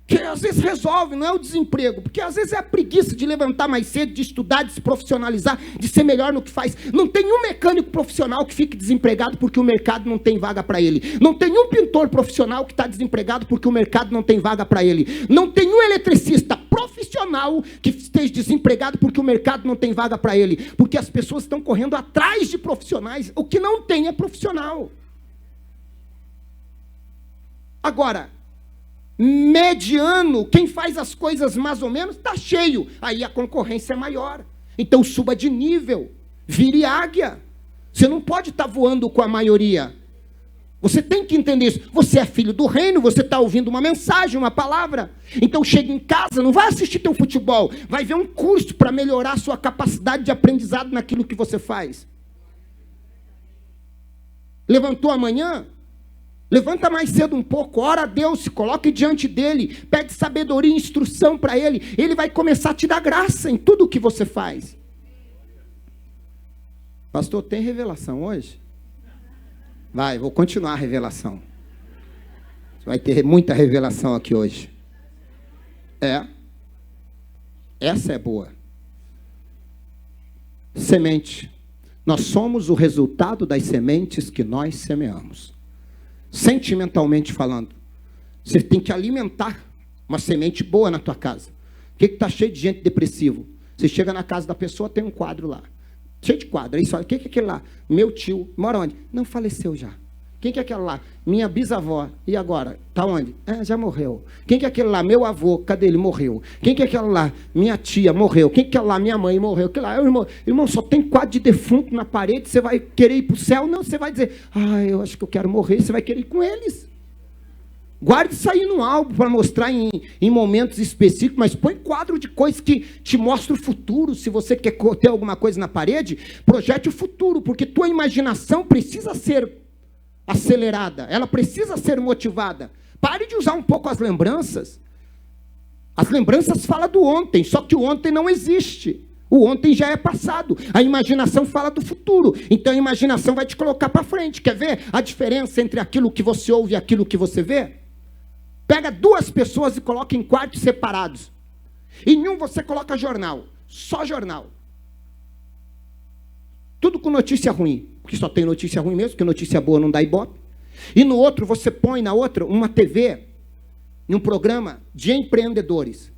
Que às vezes resolve, não é o desemprego, porque às vezes é a preguiça de levantar mais cedo, de estudar, de se profissionalizar, de ser melhor no que faz. Não tem um mecânico profissional que fique desempregado porque o mercado não tem vaga para ele. Não tem um pintor profissional que está desempregado porque o mercado não tem vaga para ele. Não tem um eletricista profissional que esteja desempregado porque o mercado não tem vaga para ele. Porque as pessoas estão correndo atrás de profissionais. O que não tem é profissional. Agora, mediano, quem faz as coisas mais ou menos, está cheio. Aí a concorrência é maior. Então suba de nível, vire águia. Você não pode estar voando com a maioria. Você tem que entender isso. Você é filho do reino, você está ouvindo uma mensagem, uma palavra. Então chega em casa, não vai assistir teu futebol, vai ver um curso para melhorar a sua capacidade de aprendizado naquilo que você faz. Levantou amanhã? Levanta mais cedo um pouco, ora a Deus, se coloque diante dele, pede sabedoria e instrução para ele. Ele vai começar a te dar graça em tudo o que você faz. Pastor, tem revelação hoje? Vai, vou continuar a revelação. Vai ter muita revelação aqui hoje. Essa é boa. Semente. Nós somos o resultado das sementes que nós semeamos. Sentimentalmente falando, você tem que alimentar uma semente boa na tua casa. O que está cheio de gente depressivo? Você chega na casa da pessoa, tem um quadro lá, cheio de quadro. Aí só, o que é aquele lá? Meu tio, mora onde? Não, faleceu já. Quem que é aquela lá? Minha bisavó. E agora? Está onde? Já morreu. Quem que é aquele lá? Meu avô. Cadê ele? Morreu. Quem que é aquela lá? Minha tia. Morreu. Quem que é lá? Minha mãe. Morreu. Aquele lá, irmão, só tem quadro de defunto na parede. Você vai querer ir para o céu? Não, você vai dizer, eu acho que eu quero morrer. Você vai querer ir com eles. Guarde isso aí num álbum para mostrar em momentos específicos, mas põe quadro de coisas que te mostram o futuro. Se você quer ter alguma coisa na parede, projete o futuro, porque tua imaginação precisa ser acelerada, ela precisa ser motivada. Pare de usar um pouco as lembranças. As lembranças falam do ontem, só que o ontem não existe. O ontem já é passado. A imaginação fala do futuro. Então a imaginação vai te colocar para frente. Quer ver a diferença entre aquilo que você ouve e aquilo que você vê? Pega 2 pessoas e coloca em quartos separados. Em um você coloca jornal, só jornal. Tudo com notícia ruim, porque só tem notícia ruim mesmo, porque notícia boa não dá ibope. E no outro você põe na outra uma TV, um programa de empreendedores.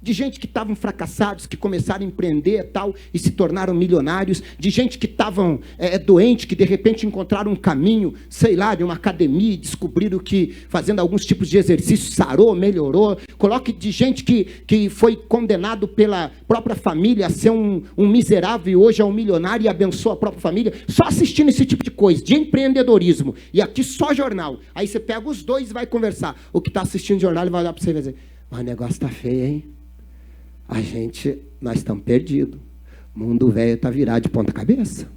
De gente que estavam fracassados, que começaram a empreender e tal, e se tornaram milionários, de gente que estavam doente, que de repente encontraram um caminho, sei lá, de uma academia, e descobriram que fazendo alguns tipos de exercícios sarou, melhorou. Coloque de gente que foi condenado pela própria família a ser um miserável e hoje é um milionário e abençoa a própria família, só assistindo esse tipo de coisa, de empreendedorismo. E aqui só jornal. Aí você pega os dois e vai conversar. O que está assistindo jornal, ele vai olhar para você e vai dizer, mas o negócio está feio, hein? Nós estamos perdidos. O mundo velho está virado de ponta cabeça.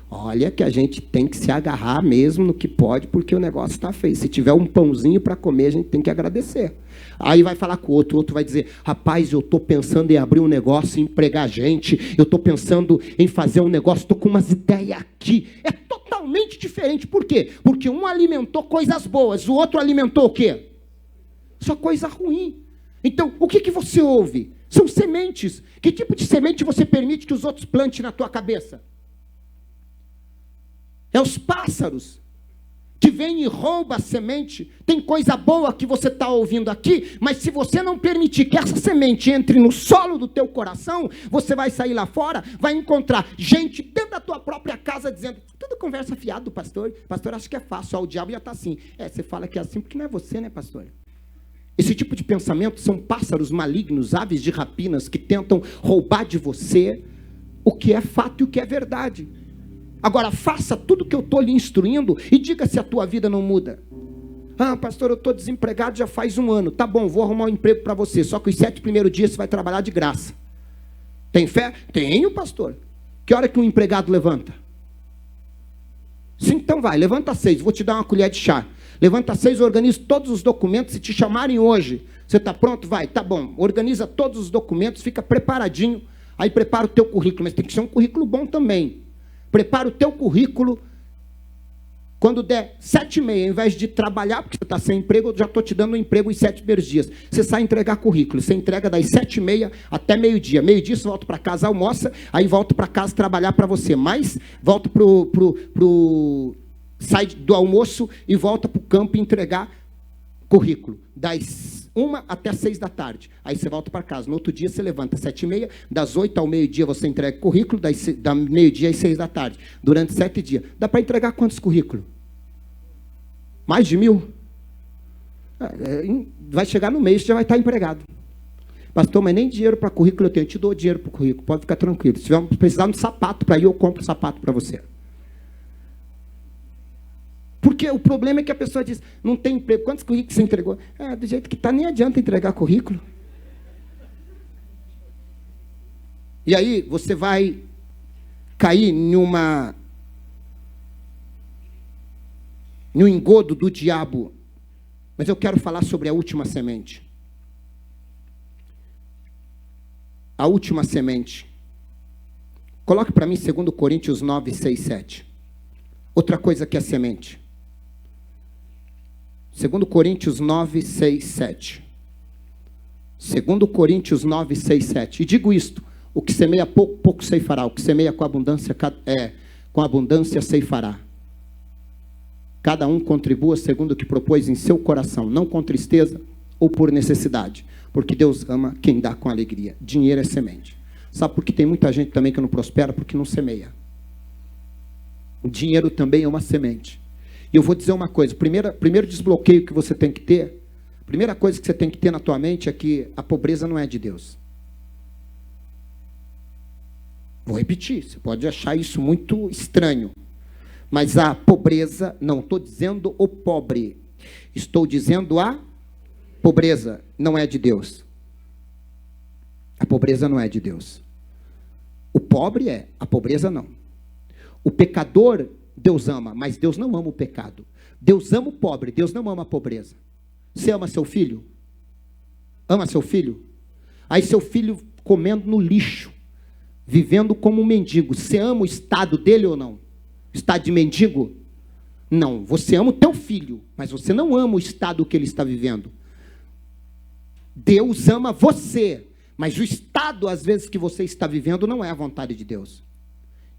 Olha que a gente tem que se agarrar mesmo no que pode, porque o negócio está feio. Se tiver um pãozinho para comer, a gente tem que agradecer. Aí vai falar com o outro vai dizer, rapaz, eu estou pensando em abrir um negócio, em empregar gente, eu estou pensando em fazer um negócio, estou com umas ideias aqui. É totalmente diferente. Por quê? Porque um alimentou coisas boas, o outro alimentou o quê? Só coisa ruim. Então, o que você ouve? São sementes. Que tipo de semente você permite que os outros plantem na tua cabeça? É os pássaros que vêm e roubam a semente. Tem coisa boa que você está ouvindo aqui, mas se você não permitir que essa semente entre no solo do teu coração, você vai sair lá fora, vai encontrar gente dentro da tua própria casa dizendo, tudo conversa fiada do pastor. Pastor, acho que é fácil, o diabo já está assim. Você fala que é assim porque não é você, né, pastor? Esse tipo de pensamento são pássaros malignos, aves de rapinas, que tentam roubar de você o que é fato e o que é verdade. Agora, faça tudo o que eu estou lhe instruindo e diga se a tua vida não muda. Pastor, eu estou desempregado já faz 1 ano. Tá bom, vou arrumar um emprego para você, só que os 7 primeiros dias você vai trabalhar de graça. Tem fé? Tenho, pastor. Que hora que um empregado levanta? Sim, então vai, levanta às 6, vou te dar uma colher de chá. Levanta às 6, organiza todos os documentos. Se te chamarem hoje, você está pronto? Vai, tá bom. Organiza todos os documentos, fica preparadinho. Aí prepara o teu currículo, mas tem que ser um currículo bom também. Prepara o teu currículo. Quando der 7h30, ao invés de trabalhar, porque você está sem emprego, eu já estou te dando um emprego os 7 primeiros dias. Você sai entregar currículo. Você entrega das 7h30 até meio-dia. Meio-dia você volta para casa, almoça, aí volta para casa trabalhar para você. Mas volta sai do almoço e volta para o campo entregar currículo. Das 1 até 6 da tarde. Aí você volta para casa. No outro dia você levanta às 7h30, das 8 ao meio-dia você entrega currículo, da meio-dia às 6 da tarde. Durante 7 dias. Dá para entregar quantos currículos? Mais de 1000? Vai chegar no mês, já vai estar empregado. Pastor, mas nem dinheiro para currículo eu tenho. Eu te dou dinheiro para o currículo, pode ficar tranquilo. Se tiver precisar de um sapato para ir, eu compro um sapato para você. Porque o problema é que a pessoa diz, não tem emprego. Quantos currículos você entregou? Do jeito que está, nem adianta entregar currículo. E aí você vai cair num engodo do diabo. Mas eu quero falar sobre a última semente. A última semente. Coloque para mim 2 Coríntios 9, 6, 7. Outra coisa que é semente. 2 Coríntios 9, 6, 7. 2 Coríntios 9, 6, 7. E digo isto, o que semeia pouco, pouco ceifará. O que semeia com abundância ceifará. Cada um contribua segundo o que propôs em seu coração, não com tristeza ou por necessidade. Porque Deus ama quem dá com alegria. Dinheiro é semente. Sabe por que tem muita gente também que não prospera? Porque não semeia. O dinheiro também é uma semente. E eu vou dizer uma coisa, primeiro desbloqueio que você tem que ter, a primeira coisa que você tem que ter na tua mente é que a pobreza não é de Deus. Vou repetir, você pode achar isso muito estranho, mas a pobreza, não estou dizendo o pobre, estou dizendo a pobreza não é de Deus. A pobreza não é de Deus. O pobre é, a pobreza não. O pecador Deus ama, mas Deus não ama o pecado. Deus ama o pobre, Deus não ama a pobreza. Você ama seu filho? Ama seu filho? Aí seu filho comendo no lixo, vivendo como um mendigo. Você ama o estado dele ou não? Estado de mendigo? Não, você ama o teu filho, mas você não ama o estado que ele está vivendo. Deus ama você, mas o estado, às vezes, que você está vivendo não é a vontade de Deus.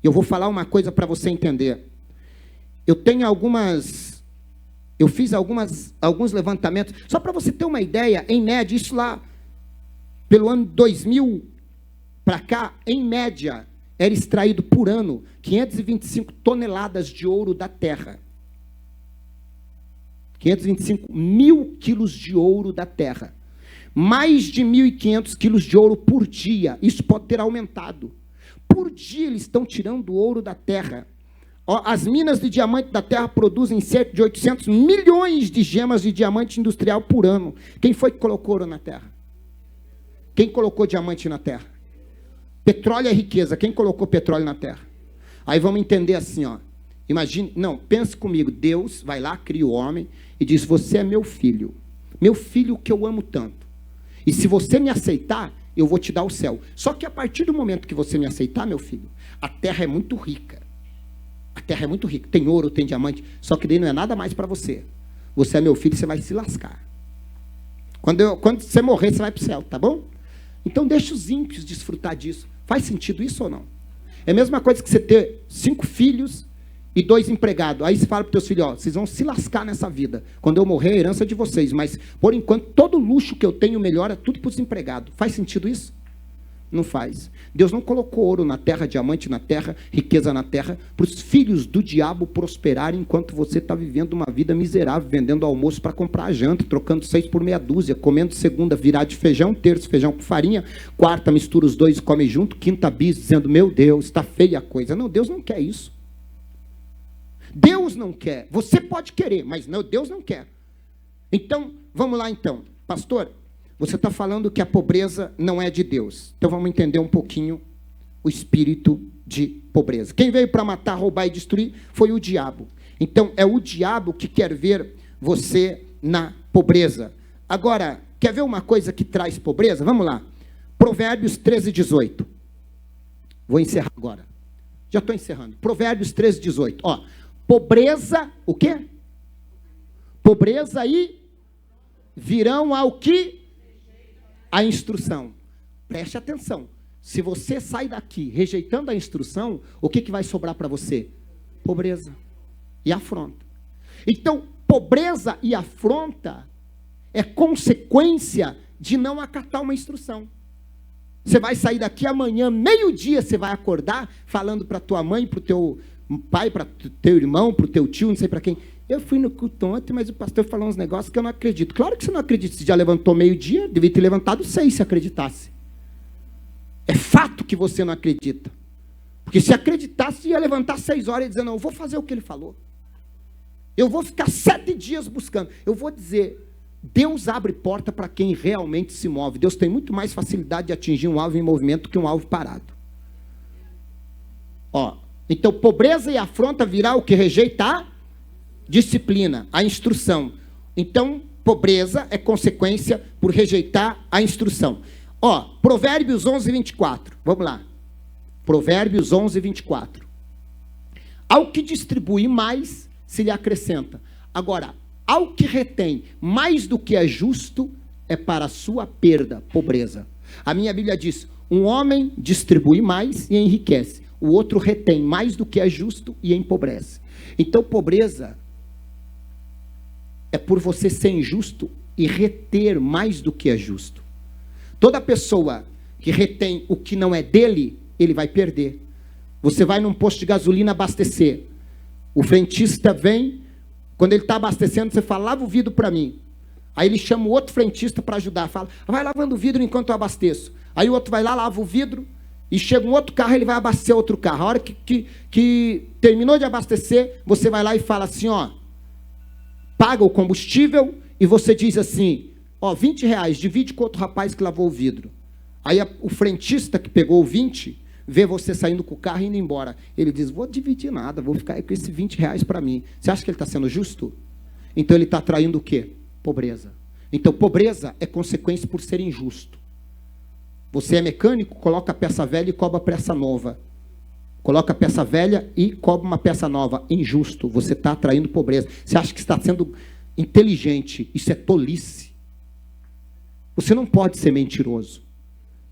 Eu vou falar uma coisa para você entender. Eu fiz alguns levantamentos, só para você ter uma ideia, em média, isso lá, pelo ano 2000 para cá, em média, era extraído por ano 525 toneladas de ouro da terra. 525 mil quilos de ouro da terra. Mais de 1.500 quilos de ouro por dia. Isso pode ter aumentado. Por dia eles estão tirando o ouro da terra. As minas de diamante da terra produzem cerca de 800 milhões de gemas de diamante industrial por ano. Quem foi que colocou ouro na terra? Quem colocou diamante na terra? Petróleo é riqueza. Quem colocou petróleo na terra? Aí vamos entender assim, ó. Imagine, não, pense comigo. Deus vai lá, cria o homem e diz: você é meu filho que eu amo tanto. E se você me aceitar, eu vou te dar o céu. Só que a partir do momento que você me aceitar, meu filho, a terra é muito rica. A terra é muito rica. Tem ouro, tem diamante, só que daí não é nada mais para você. Você é meu filho, você vai se lascar. Quando você morrer, você vai para o céu, tá bom? Então deixa os ímpios desfrutar disso. Faz sentido isso ou não? É a mesma coisa que você ter 5 filhos e 2 empregados. Aí você fala para os teus filhos: ó, vocês vão se lascar nessa vida. Quando eu morrer, a herança é de vocês. Mas, por enquanto, todo luxo que eu tenho melhor é tudo para os empregados. Faz sentido isso? Não faz. Deus não colocou ouro na terra, diamante na terra, riqueza na terra, para os filhos do diabo prosperarem enquanto você está vivendo uma vida miserável, vendendo almoço para comprar a janta, trocando 6 por meia dúzia, comendo segunda virada de feijão, terço feijão com farinha, quarta mistura os dois e come junto, quinta bis, dizendo: meu Deus, está feia a coisa. Não, Deus não quer isso. Deus não quer. Você pode querer, mas não, Deus não quer. Então, vamos lá então. Pastor, você está falando que a pobreza não é de Deus. Então vamos entender um pouquinho o espírito de pobreza. Quem veio para matar, roubar e destruir foi o diabo. Então é o diabo que quer ver você na pobreza. Agora, quer ver uma coisa que traz pobreza? Vamos lá. Provérbios 13, 18. Vou encerrar agora. Já estou encerrando. Provérbios 13, 18. Ó, pobreza, o quê? Pobreza e virão ao que? A instrução. Preste atenção. Se você sai daqui rejeitando a instrução, o que vai sobrar para você? Pobreza e afronta. Então, pobreza e afronta é consequência de não acatar uma instrução. Você vai sair daqui amanhã, meio-dia, você vai acordar falando para tua mãe, para o teu pai, para o teu irmão, para o teu tio, não sei para quem: eu fui no culto ontem, mas o pastor falou uns negócios que eu não acredito. Claro que você não acredita. Se já levantou meio-dia, devia ter levantado 6 se acreditasse. É fato que você não acredita. Porque se acreditasse, ia levantar 6 horas e dizer: não, eu vou fazer o que ele falou. Eu vou ficar 7 dias buscando. Eu vou dizer: Deus abre porta para quem realmente se move. Deus tem muito mais facilidade de atingir um alvo em movimento que um alvo parado. Ó, então pobreza e afronta virá o que? Rejeitar disciplina, a instrução. Então, pobreza é consequência por rejeitar a instrução. Ó, Provérbios 11, 24. Vamos lá. Provérbios 11, 24. Ao que distribui mais, se lhe acrescenta. Agora, ao que retém mais do que é justo, é para a sua perda, pobreza. A minha Bíblia diz: um homem distribui mais e enriquece. O outro retém mais do que é justo e empobrece. Então, pobreza é por você ser injusto e reter mais do que é justo. Toda pessoa que retém o que não é dele, ele vai perder. Você vai num posto de gasolina abastecer. O frentista vem, quando ele está abastecendo, você fala: lava o vidro para mim. Aí ele chama o outro frentista para ajudar. Fala: vai lavando o vidro enquanto eu abasteço. Aí o outro vai lá, lava o vidro, e chega um outro carro, ele vai abastecer outro carro. A hora que terminou de abastecer, você vai lá e fala assim: ó, paga o combustível, e você diz assim: ó, R$20, divide com outro rapaz que lavou o vidro. Aí o frentista que pegou o 20, vê você saindo com o carro e indo embora. Ele diz: vou dividir nada, vou ficar aí com esse R$20 para mim. Você acha que ele está sendo justo? Então ele está atraindo o quê? Pobreza. Então pobreza é consequência por ser injusto. Você é mecânico, coloca a peça velha e cobra a peça nova. Coloca a peça velha e cobra uma peça nova. Injusto. Você está atraindo pobreza. Você acha que está sendo inteligente. Isso é tolice. Você não pode ser mentiroso.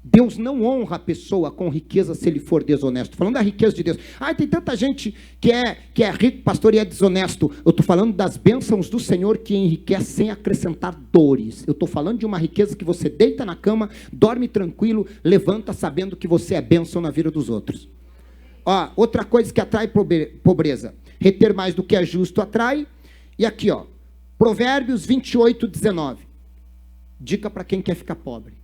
Deus não honra a pessoa com riqueza se ele for desonesto. Falando da riqueza de Deus. Tem tanta gente que é rico, pastor, e é desonesto. Eu estou falando das bênçãos do Senhor que enriquece sem acrescentar dores. Eu estou falando de uma riqueza que você deita na cama, dorme tranquilo, levanta sabendo que você é bênção na vida dos outros. Outra coisa que atrai pobreza. Reter mais do que é justo atrai. E aqui, Provérbios 28, 19. Dica para quem quer ficar pobre.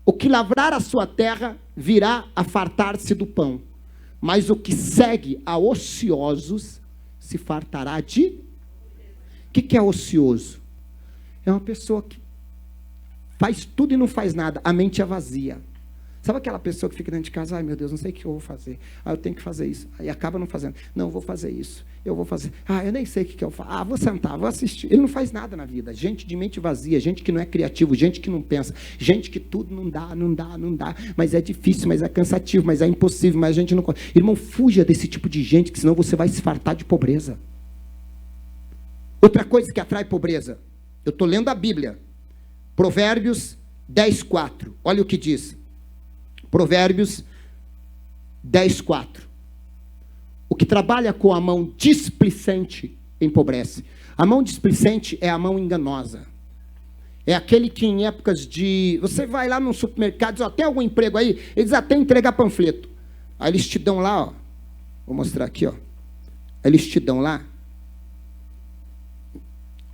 O que lavrar a sua terra virá a fartar-se do pão, mas o que segue a ociosos se fartará de... O que é ocioso? É uma pessoa que faz tudo e não faz nada, a mente é vazia. Sabe aquela pessoa que fica dentro de casa, ai meu Deus, não sei o que eu vou fazer, eu tenho que fazer isso, aí acaba não fazendo, não, vou fazer isso, eu vou fazer, eu nem sei o que eu faço, vou sentar, vou assistir. Ele não faz nada na vida, gente de mente vazia, gente que não é criativo, gente que não pensa, gente que tudo não dá, mas é difícil, mas é cansativo, mas é impossível, mas a gente não... Irmão, fuja desse tipo de gente, que senão você vai se fartar de pobreza. Outra coisa que atrai pobreza, eu estou lendo a Bíblia, Provérbios 10, 4, olha o que diz. Provérbios 10, 4. O que trabalha com a mão displicente empobrece. A mão displicente é a mão enganosa. É aquele que em épocas de... Você vai lá no supermercado e diz, tem algum emprego aí? Eles até entregar panfleto. Aí eles te dão lá, vou mostrar aqui, Aí eles te dão lá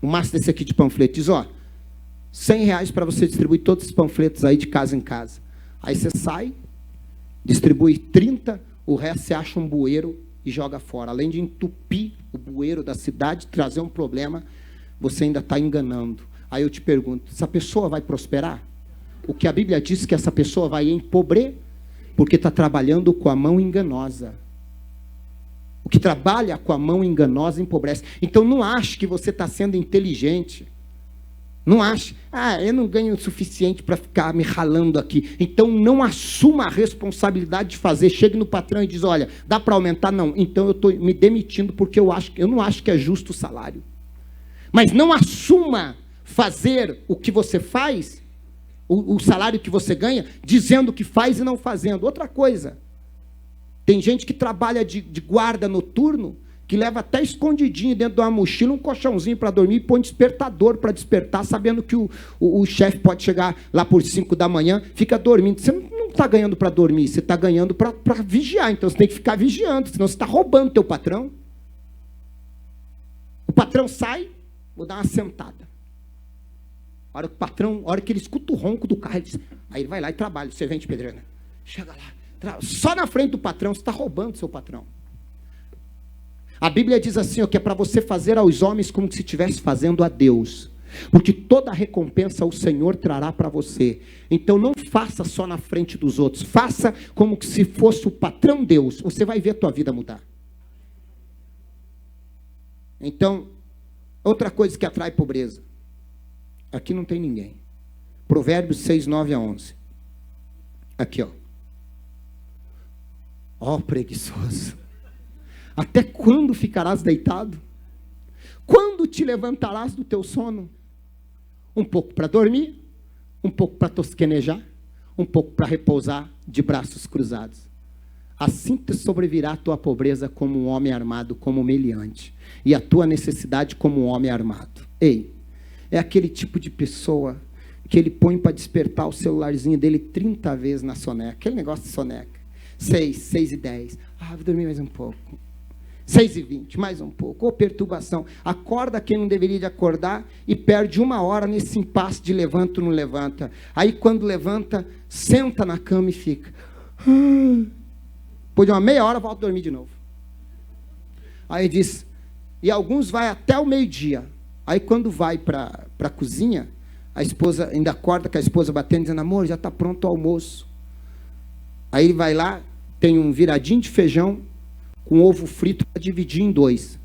um maço desse aqui de panfleto. Diz, R$100 para você distribuir todos os panfletos aí de casa em casa. Aí você sai, distribui 30, o resto você acha um bueiro e joga fora. Além de entupir o bueiro da cidade, trazer um problema, você ainda está enganando. Aí eu te pergunto, essa pessoa vai prosperar? O que a Bíblia diz que essa pessoa vai empobrecer, porque está trabalhando com a mão enganosa. O que trabalha com a mão enganosa empobrece. Então não ache que você está sendo inteligente. Não ache, eu não ganho o suficiente para ficar me ralando aqui. Então não assuma a responsabilidade de fazer. Chegue no patrão e diz, olha, dá para aumentar? Não. Então eu estou me demitindo porque eu não acho que é justo o salário. Mas não assuma fazer o que você faz, o salário que você ganha, dizendo que faz e não fazendo. Outra coisa, tem gente que trabalha de guarda noturno, que leva até escondidinho dentro de uma mochila, um colchãozinho para dormir, e põe despertador para despertar, sabendo que o chefe pode chegar lá por 5 da manhã, fica dormindo. Você não está ganhando para dormir, você está ganhando para vigiar, então você tem que ficar vigiando, senão você está roubando teu patrão. O patrão sai, vou dar uma sentada. A hora que ele escuta o ronco do carro, ele diz, aí ele vai lá e trabalha, servente pedreiro. Chega lá, só na frente do patrão, você está roubando seu patrão. A Bíblia diz assim, que é para você fazer aos homens como se estivesse fazendo a Deus. Porque toda a recompensa o Senhor trará para você. Então não faça só na frente dos outros. Faça como se fosse o patrão Deus. Você vai ver a tua vida mudar. Então, outra coisa que atrai pobreza. Aqui não tem ninguém. Provérbios 6, 9 a 11. Aqui, preguiçoso. Até quando ficarás deitado? Quando te levantarás do teu sono? Um pouco para dormir, um pouco para tosquenejar, um pouco para repousar de braços cruzados. Assim te sobrevirá a tua pobreza como um homem armado, como um meliante, e a tua necessidade como um homem armado. Ei, é aquele tipo de pessoa que ele põe para despertar o celularzinho dele 30 vezes na soneca, aquele negócio de soneca. 6:10, vou dormir mais um pouco. 6:20, mais um pouco, perturbação. Acorda quem não deveria de acordar e perde 1 hora nesse impasse de levanta ou não levanta. Aí quando levanta, senta na cama e fica. Depois de uma meia hora, volta a dormir de novo. Aí diz, e alguns vai até o meio-dia. Aí quando vai para a cozinha, a esposa ainda acorda com a esposa batendo, dizendo, amor, já está pronto o almoço. Aí ele vai lá, tem um viradinho de feijão, com ovo frito para dividir em 2.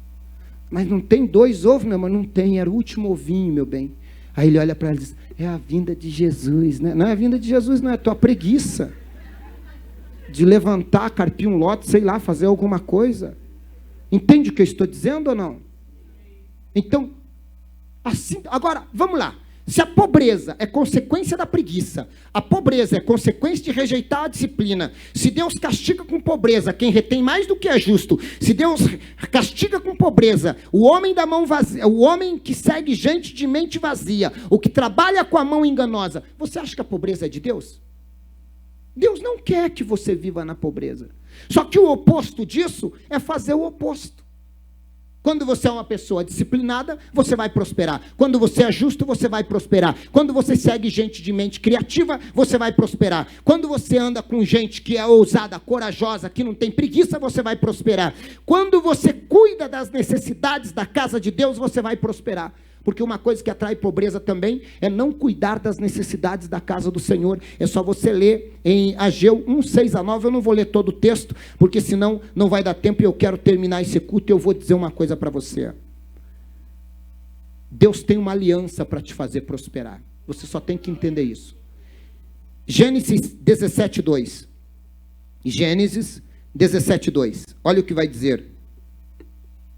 Mas não tem 2 ovos, meu irmão? Não tem, era o último ovinho, meu bem. Aí ele olha para ela e diz, é a vinda de Jesus, né? Não é a vinda de Jesus, não, é a tua preguiça de levantar, carpir um lote, sei lá, fazer alguma coisa. Entende o que eu estou dizendo ou não? Então, assim, agora, vamos lá. Se a pobreza é consequência da preguiça, a pobreza é consequência de rejeitar a disciplina, se Deus castiga com pobreza quem retém mais do que é justo, se Deus castiga com pobreza o homem da mão vazia, o homem que segue gente de mente vazia, o que trabalha com a mão enganosa, você acha que a pobreza é de Deus? Deus não quer que você viva na pobreza. Só que o oposto disso é fazer o oposto. Quando você é uma pessoa disciplinada, você vai prosperar. Quando você é justo, você vai prosperar. Quando você segue gente de mente criativa, você vai prosperar. Quando você anda com gente que é ousada, corajosa, que não tem preguiça, você vai prosperar. Quando você cuida das necessidades da casa de Deus, você vai prosperar. Porque uma coisa que atrai pobreza também é não cuidar das necessidades da casa do Senhor. É só você ler em Ageu 1:6-9. Eu não vou ler todo o texto, porque senão não vai dar tempo e eu quero terminar esse culto e eu vou dizer uma coisa para você. Deus tem uma aliança para te fazer prosperar. Você só tem que entender isso. Gênesis 17:2. Gênesis 17:2. Olha o que vai dizer.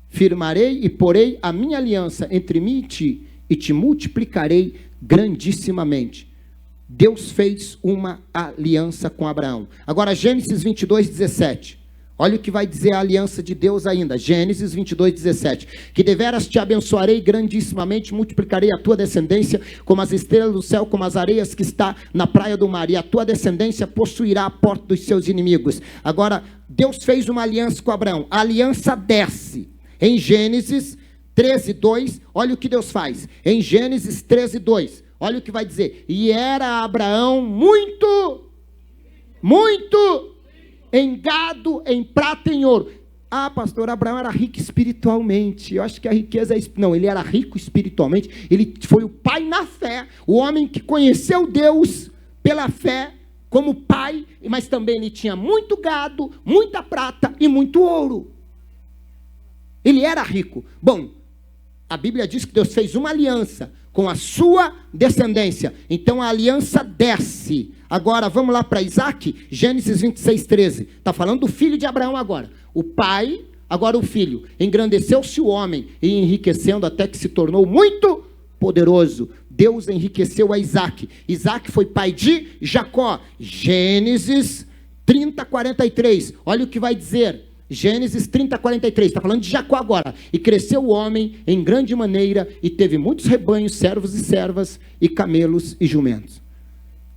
Firmarei e porei a minha aliança entre mim e ti, e te multiplicarei grandissimamente. Deus fez uma aliança com Abraão. Agora, Gênesis 22:17. Olha o que vai dizer a aliança de Deus ainda. Gênesis 22:17. Que deveras te abençoarei grandissimamente, multiplicarei a tua descendência como as estrelas do céu, como as areias que está na praia do mar. E a tua descendência possuirá a porta dos seus inimigos. Agora, Deus fez uma aliança com Abraão. A aliança desce. Em Gênesis 13:2, olha o que Deus faz. Em Gênesis 13:2, olha o que vai dizer. E era Abraão muito em gado, em prata e em ouro. Ah, pastor, Abraão era rico espiritualmente. Eu acho que a riqueza é... Não, ele era rico espiritualmente. Ele foi o pai na fé. O homem que conheceu Deus pela fé como pai. Mas também ele tinha muito gado, muita prata e muito ouro. Ele era rico. Bom, a Bíblia diz que Deus fez uma aliança com a sua descendência. Então a aliança desce. Agora vamos lá para Isaac, Gênesis 26:13. Está falando do filho de Abraão agora. O pai, agora o filho. Engrandeceu-se o homem e enriquecendo até que se tornou muito poderoso. Deus enriqueceu a Isaac. Isaac foi pai de Jacó. Gênesis 30:43. Olha o que vai dizer. Gênesis 30:43, está falando de Jacó agora. E cresceu o homem em grande maneira, e teve muitos rebanhos, servos e servas, e camelos e jumentos.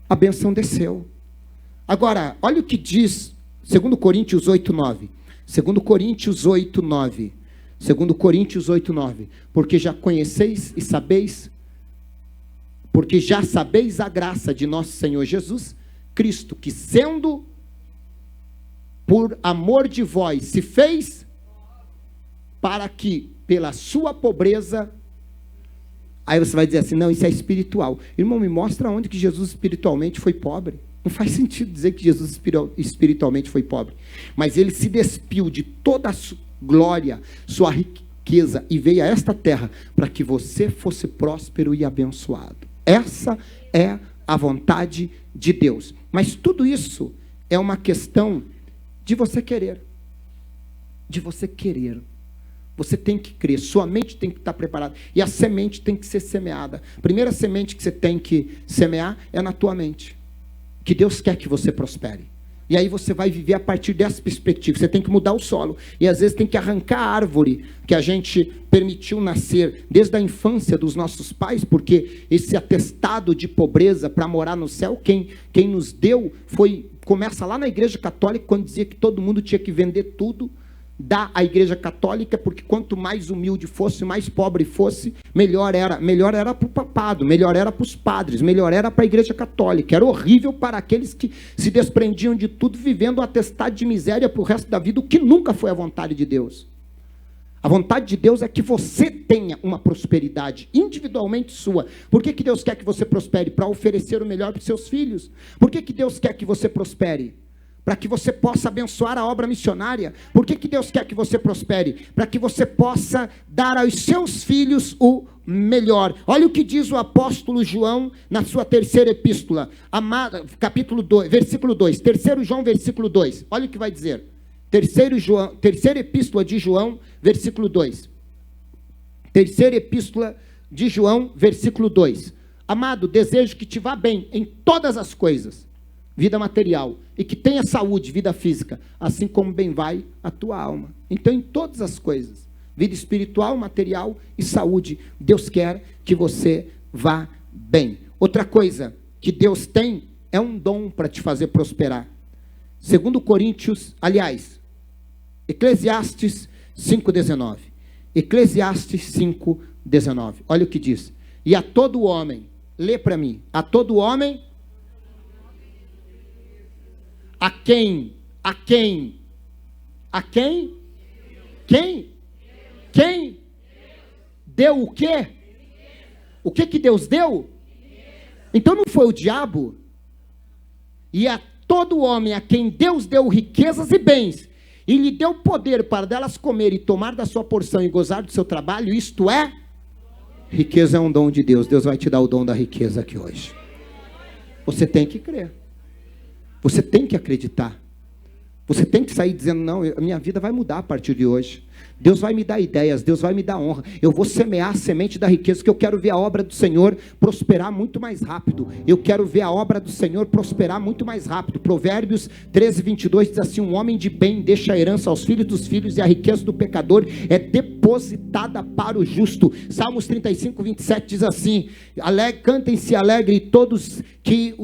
A bênção desceu. Agora, olha o que diz 2 Coríntios 8:9. 2 Coríntios 8:9. 2 Coríntios 8:9. Porque já conheceis e sabeis, porque já sabeis a graça de nosso Senhor Jesus Cristo, que sendo por amor de vós, se fez, para que, pela sua pobreza, aí você vai dizer assim, não, isso é espiritual. Irmão, me mostra onde que Jesus espiritualmente foi pobre. Não faz sentido dizer que Jesus espiritualmente foi pobre. Mas ele se despiu de toda a sua glória, sua riqueza, e veio a esta terra, para que você fosse próspero e abençoado. Essa é a vontade de Deus. Mas tudo isso é uma questão de você querer. De você querer. Você tem que crer. Sua mente tem que estar preparada. E a semente tem que ser semeada. A primeira semente que você tem que semear é na tua mente. Que Deus quer que você prospere. E aí você vai viver a partir dessa perspectiva. Você tem que mudar o solo. E às vezes tem que arrancar a árvore que a gente permitiu nascer desde a infância dos nossos pais, porque esse atestado de pobreza para morar no céu, quem nos deu começa lá na Igreja Católica, quando dizia que todo mundo tinha que vender tudo, dar à Igreja Católica, porque quanto mais humilde fosse, mais pobre fosse, melhor era para o papado, melhor era para os padres, melhor era para a Igreja Católica. Era horrível para aqueles que se desprendiam de tudo, vivendo um atestado de miséria para o resto da vida, o que nunca foi a vontade de Deus. A vontade de Deus é que você tenha uma prosperidade individualmente sua. Por que Deus quer que você prospere? Para oferecer o melhor para os seus filhos. Por que Deus quer que você prospere? Para que você possa abençoar a obra missionária. Por que Deus quer que você prospere? Para que você possa dar aos seus filhos o melhor. Olha o que diz o apóstolo João na sua terceira epístola, capítulo 2, versículo 2. 3 João, versículo 2. Olha o que vai dizer. Terceira epístola de João, versículo 2. Terceira epístola de João, versículo 2. Amado, desejo que te vá bem em todas as coisas, vida material, e que tenha saúde, vida física, assim como bem vai a tua alma. Então, em todas as coisas, vida espiritual, material e saúde, Deus quer que você vá bem. Outra coisa que Deus tem é um dom para te fazer prosperar. 2 Coríntios, aliás, Eclesiastes 5,19. Eclesiastes 5,19. Olha o que diz. E a todo homem, lê para mim, a todo homem, a quem? Quem? Deu o quê? O que Deus deu? Então não foi o diabo? E a todo homem a quem Deus deu riquezas e bens, e lhe deu poder para delas comer e tomar da sua porção e gozar do seu trabalho, isto é, riqueza é um dom de Deus. Deus vai te dar o dom da riqueza aqui hoje. Você tem que crer. Você tem que acreditar. Você tem que sair dizendo, não, a minha vida vai mudar a partir de hoje. Deus vai me dar ideias, Deus vai me dar honra. Eu vou semear a semente da riqueza, que eu quero ver a obra do Senhor prosperar muito mais rápido. Eu quero ver a obra do Senhor prosperar muito mais rápido. Provérbios 13:22 diz assim, um homem de bem deixa a herança aos filhos dos filhos, e a riqueza do pecador é depositada para o justo. Salmos 35:27 diz assim, cantem-se alegre todos que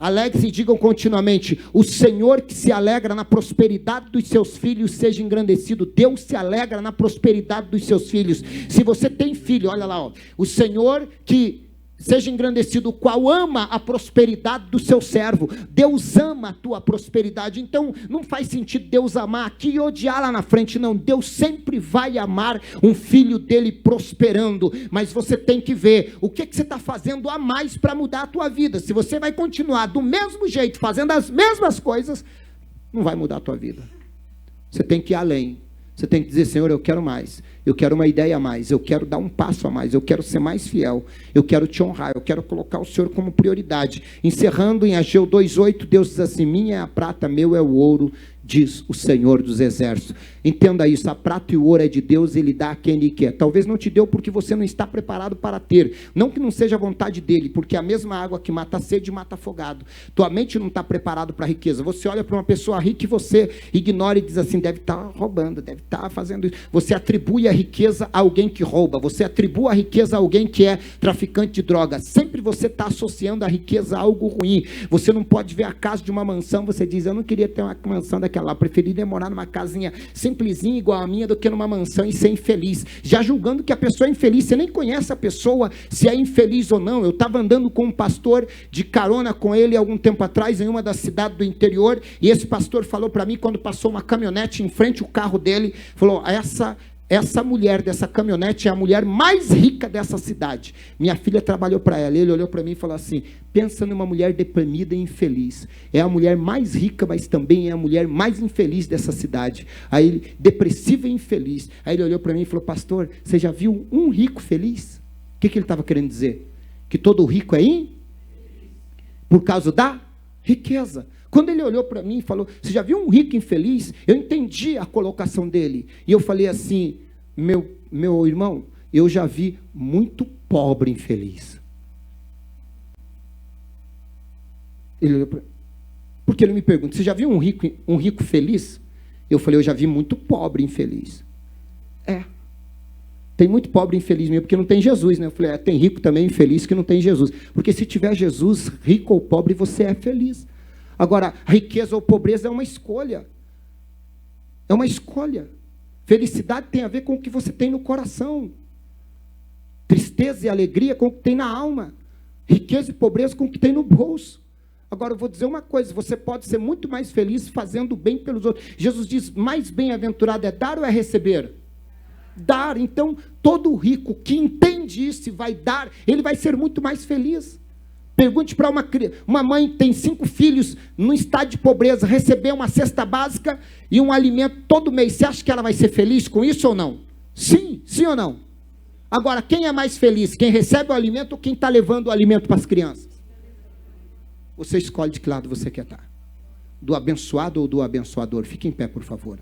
alegre-se e digam continuamente, o Senhor que se alegra na prosperidade dos seus filhos seja engrandecido. Deus se alegra na prosperidade dos seus filhos. Se você tem filho, olha lá, ó, o Senhor que seja engrandecido, o qual ama a prosperidade do seu servo. Deus ama a tua prosperidade. Então não faz sentido Deus amar aqui e odiar lá na frente, não. Deus sempre vai amar um filho dele prosperando, mas você tem que ver o que você está fazendo a mais para mudar a tua vida. Se você vai continuar do mesmo jeito, fazendo as mesmas coisas, não vai mudar a tua vida. Você tem que ir além. Você tem que dizer, Senhor, eu quero mais, eu quero uma ideia a mais, eu quero dar um passo a mais, eu quero ser mais fiel, eu quero te honrar, eu quero colocar o Senhor como prioridade. Encerrando em Ageu 2:8, Deus diz assim, minha é a prata, meu é o ouro, diz o Senhor dos Exércitos. Entenda isso, a prata e o ouro é de Deus, Ele dá a quem Ele quer. Talvez não te deu porque você não está preparado para ter, não que não seja a vontade dEle, porque a mesma água que mata a sede, mata afogado. Tua mente não está preparada para a riqueza. Você olha para uma pessoa rica e você ignora e diz assim, deve estar roubando, deve estar fazendo isso. Você atribui a riqueza a alguém que rouba, você atribui a riqueza a alguém que é traficante de droga. Sempre você está associando a riqueza a algo ruim. Você não pode ver a casa de uma mansão, você diz, eu não queria ter uma mansão daquela lá, preferi morar numa casinha simplesinha igual a minha do que numa mansão e ser infeliz, já julgando que a pessoa é infeliz. Você nem conhece a pessoa, se é infeliz ou não. Eu estava andando com um pastor de carona com ele algum tempo atrás em uma das cidades do interior, e esse pastor falou para mim, quando passou uma caminhonete em frente ao carro dele, falou, essa mulher dessa caminhonete é a mulher mais rica dessa cidade. Minha filha trabalhou para ela. Ele olhou para mim e falou assim, pensa numa mulher deprimida e infeliz. É a mulher mais rica, mas também é a mulher mais infeliz dessa cidade. Aí ele, depressiva e infeliz. Aí ele olhou para mim e falou, pastor, você já viu um rico feliz? O que ele estava querendo dizer? Que todo rico é por causa da riqueza. Quando ele olhou para mim e falou, você já viu um rico infeliz? Eu entendi a colocação dele. E eu falei assim, meu irmão, eu já vi muito pobre infeliz. Ele olhou para mim. Porque ele me pergunta, você já viu um rico feliz? Eu falei, eu já vi muito pobre infeliz. Tem muito pobre infeliz mesmo, porque não tem Jesus, né? Eu falei, tem rico também infeliz que não tem Jesus. Porque se tiver Jesus, rico ou pobre, você é feliz. Agora, riqueza ou pobreza é uma escolha. É uma escolha. Felicidade tem a ver com o que você tem no coração. Tristeza e alegria com o que tem na alma. Riqueza e pobreza com o que tem no bolso. Agora, eu vou dizer uma coisa, você pode ser muito mais feliz fazendo bem pelos outros. Jesus diz, mais bem-aventurado é dar ou é receber? Dar. Então, todo rico que entende isso e vai dar, ele vai ser muito mais feliz. Pergunte para uma mãe que tem 5 filhos, num estado de pobreza, receber uma cesta básica e um alimento todo mês. Você acha que ela vai ser feliz com isso ou não? Sim, sim ou não? Agora, quem é mais feliz? Quem recebe o alimento ou quem está levando o alimento para as crianças? Você escolhe de que lado você quer estar. Do abençoado ou do abençoador. Fique em pé, por favor.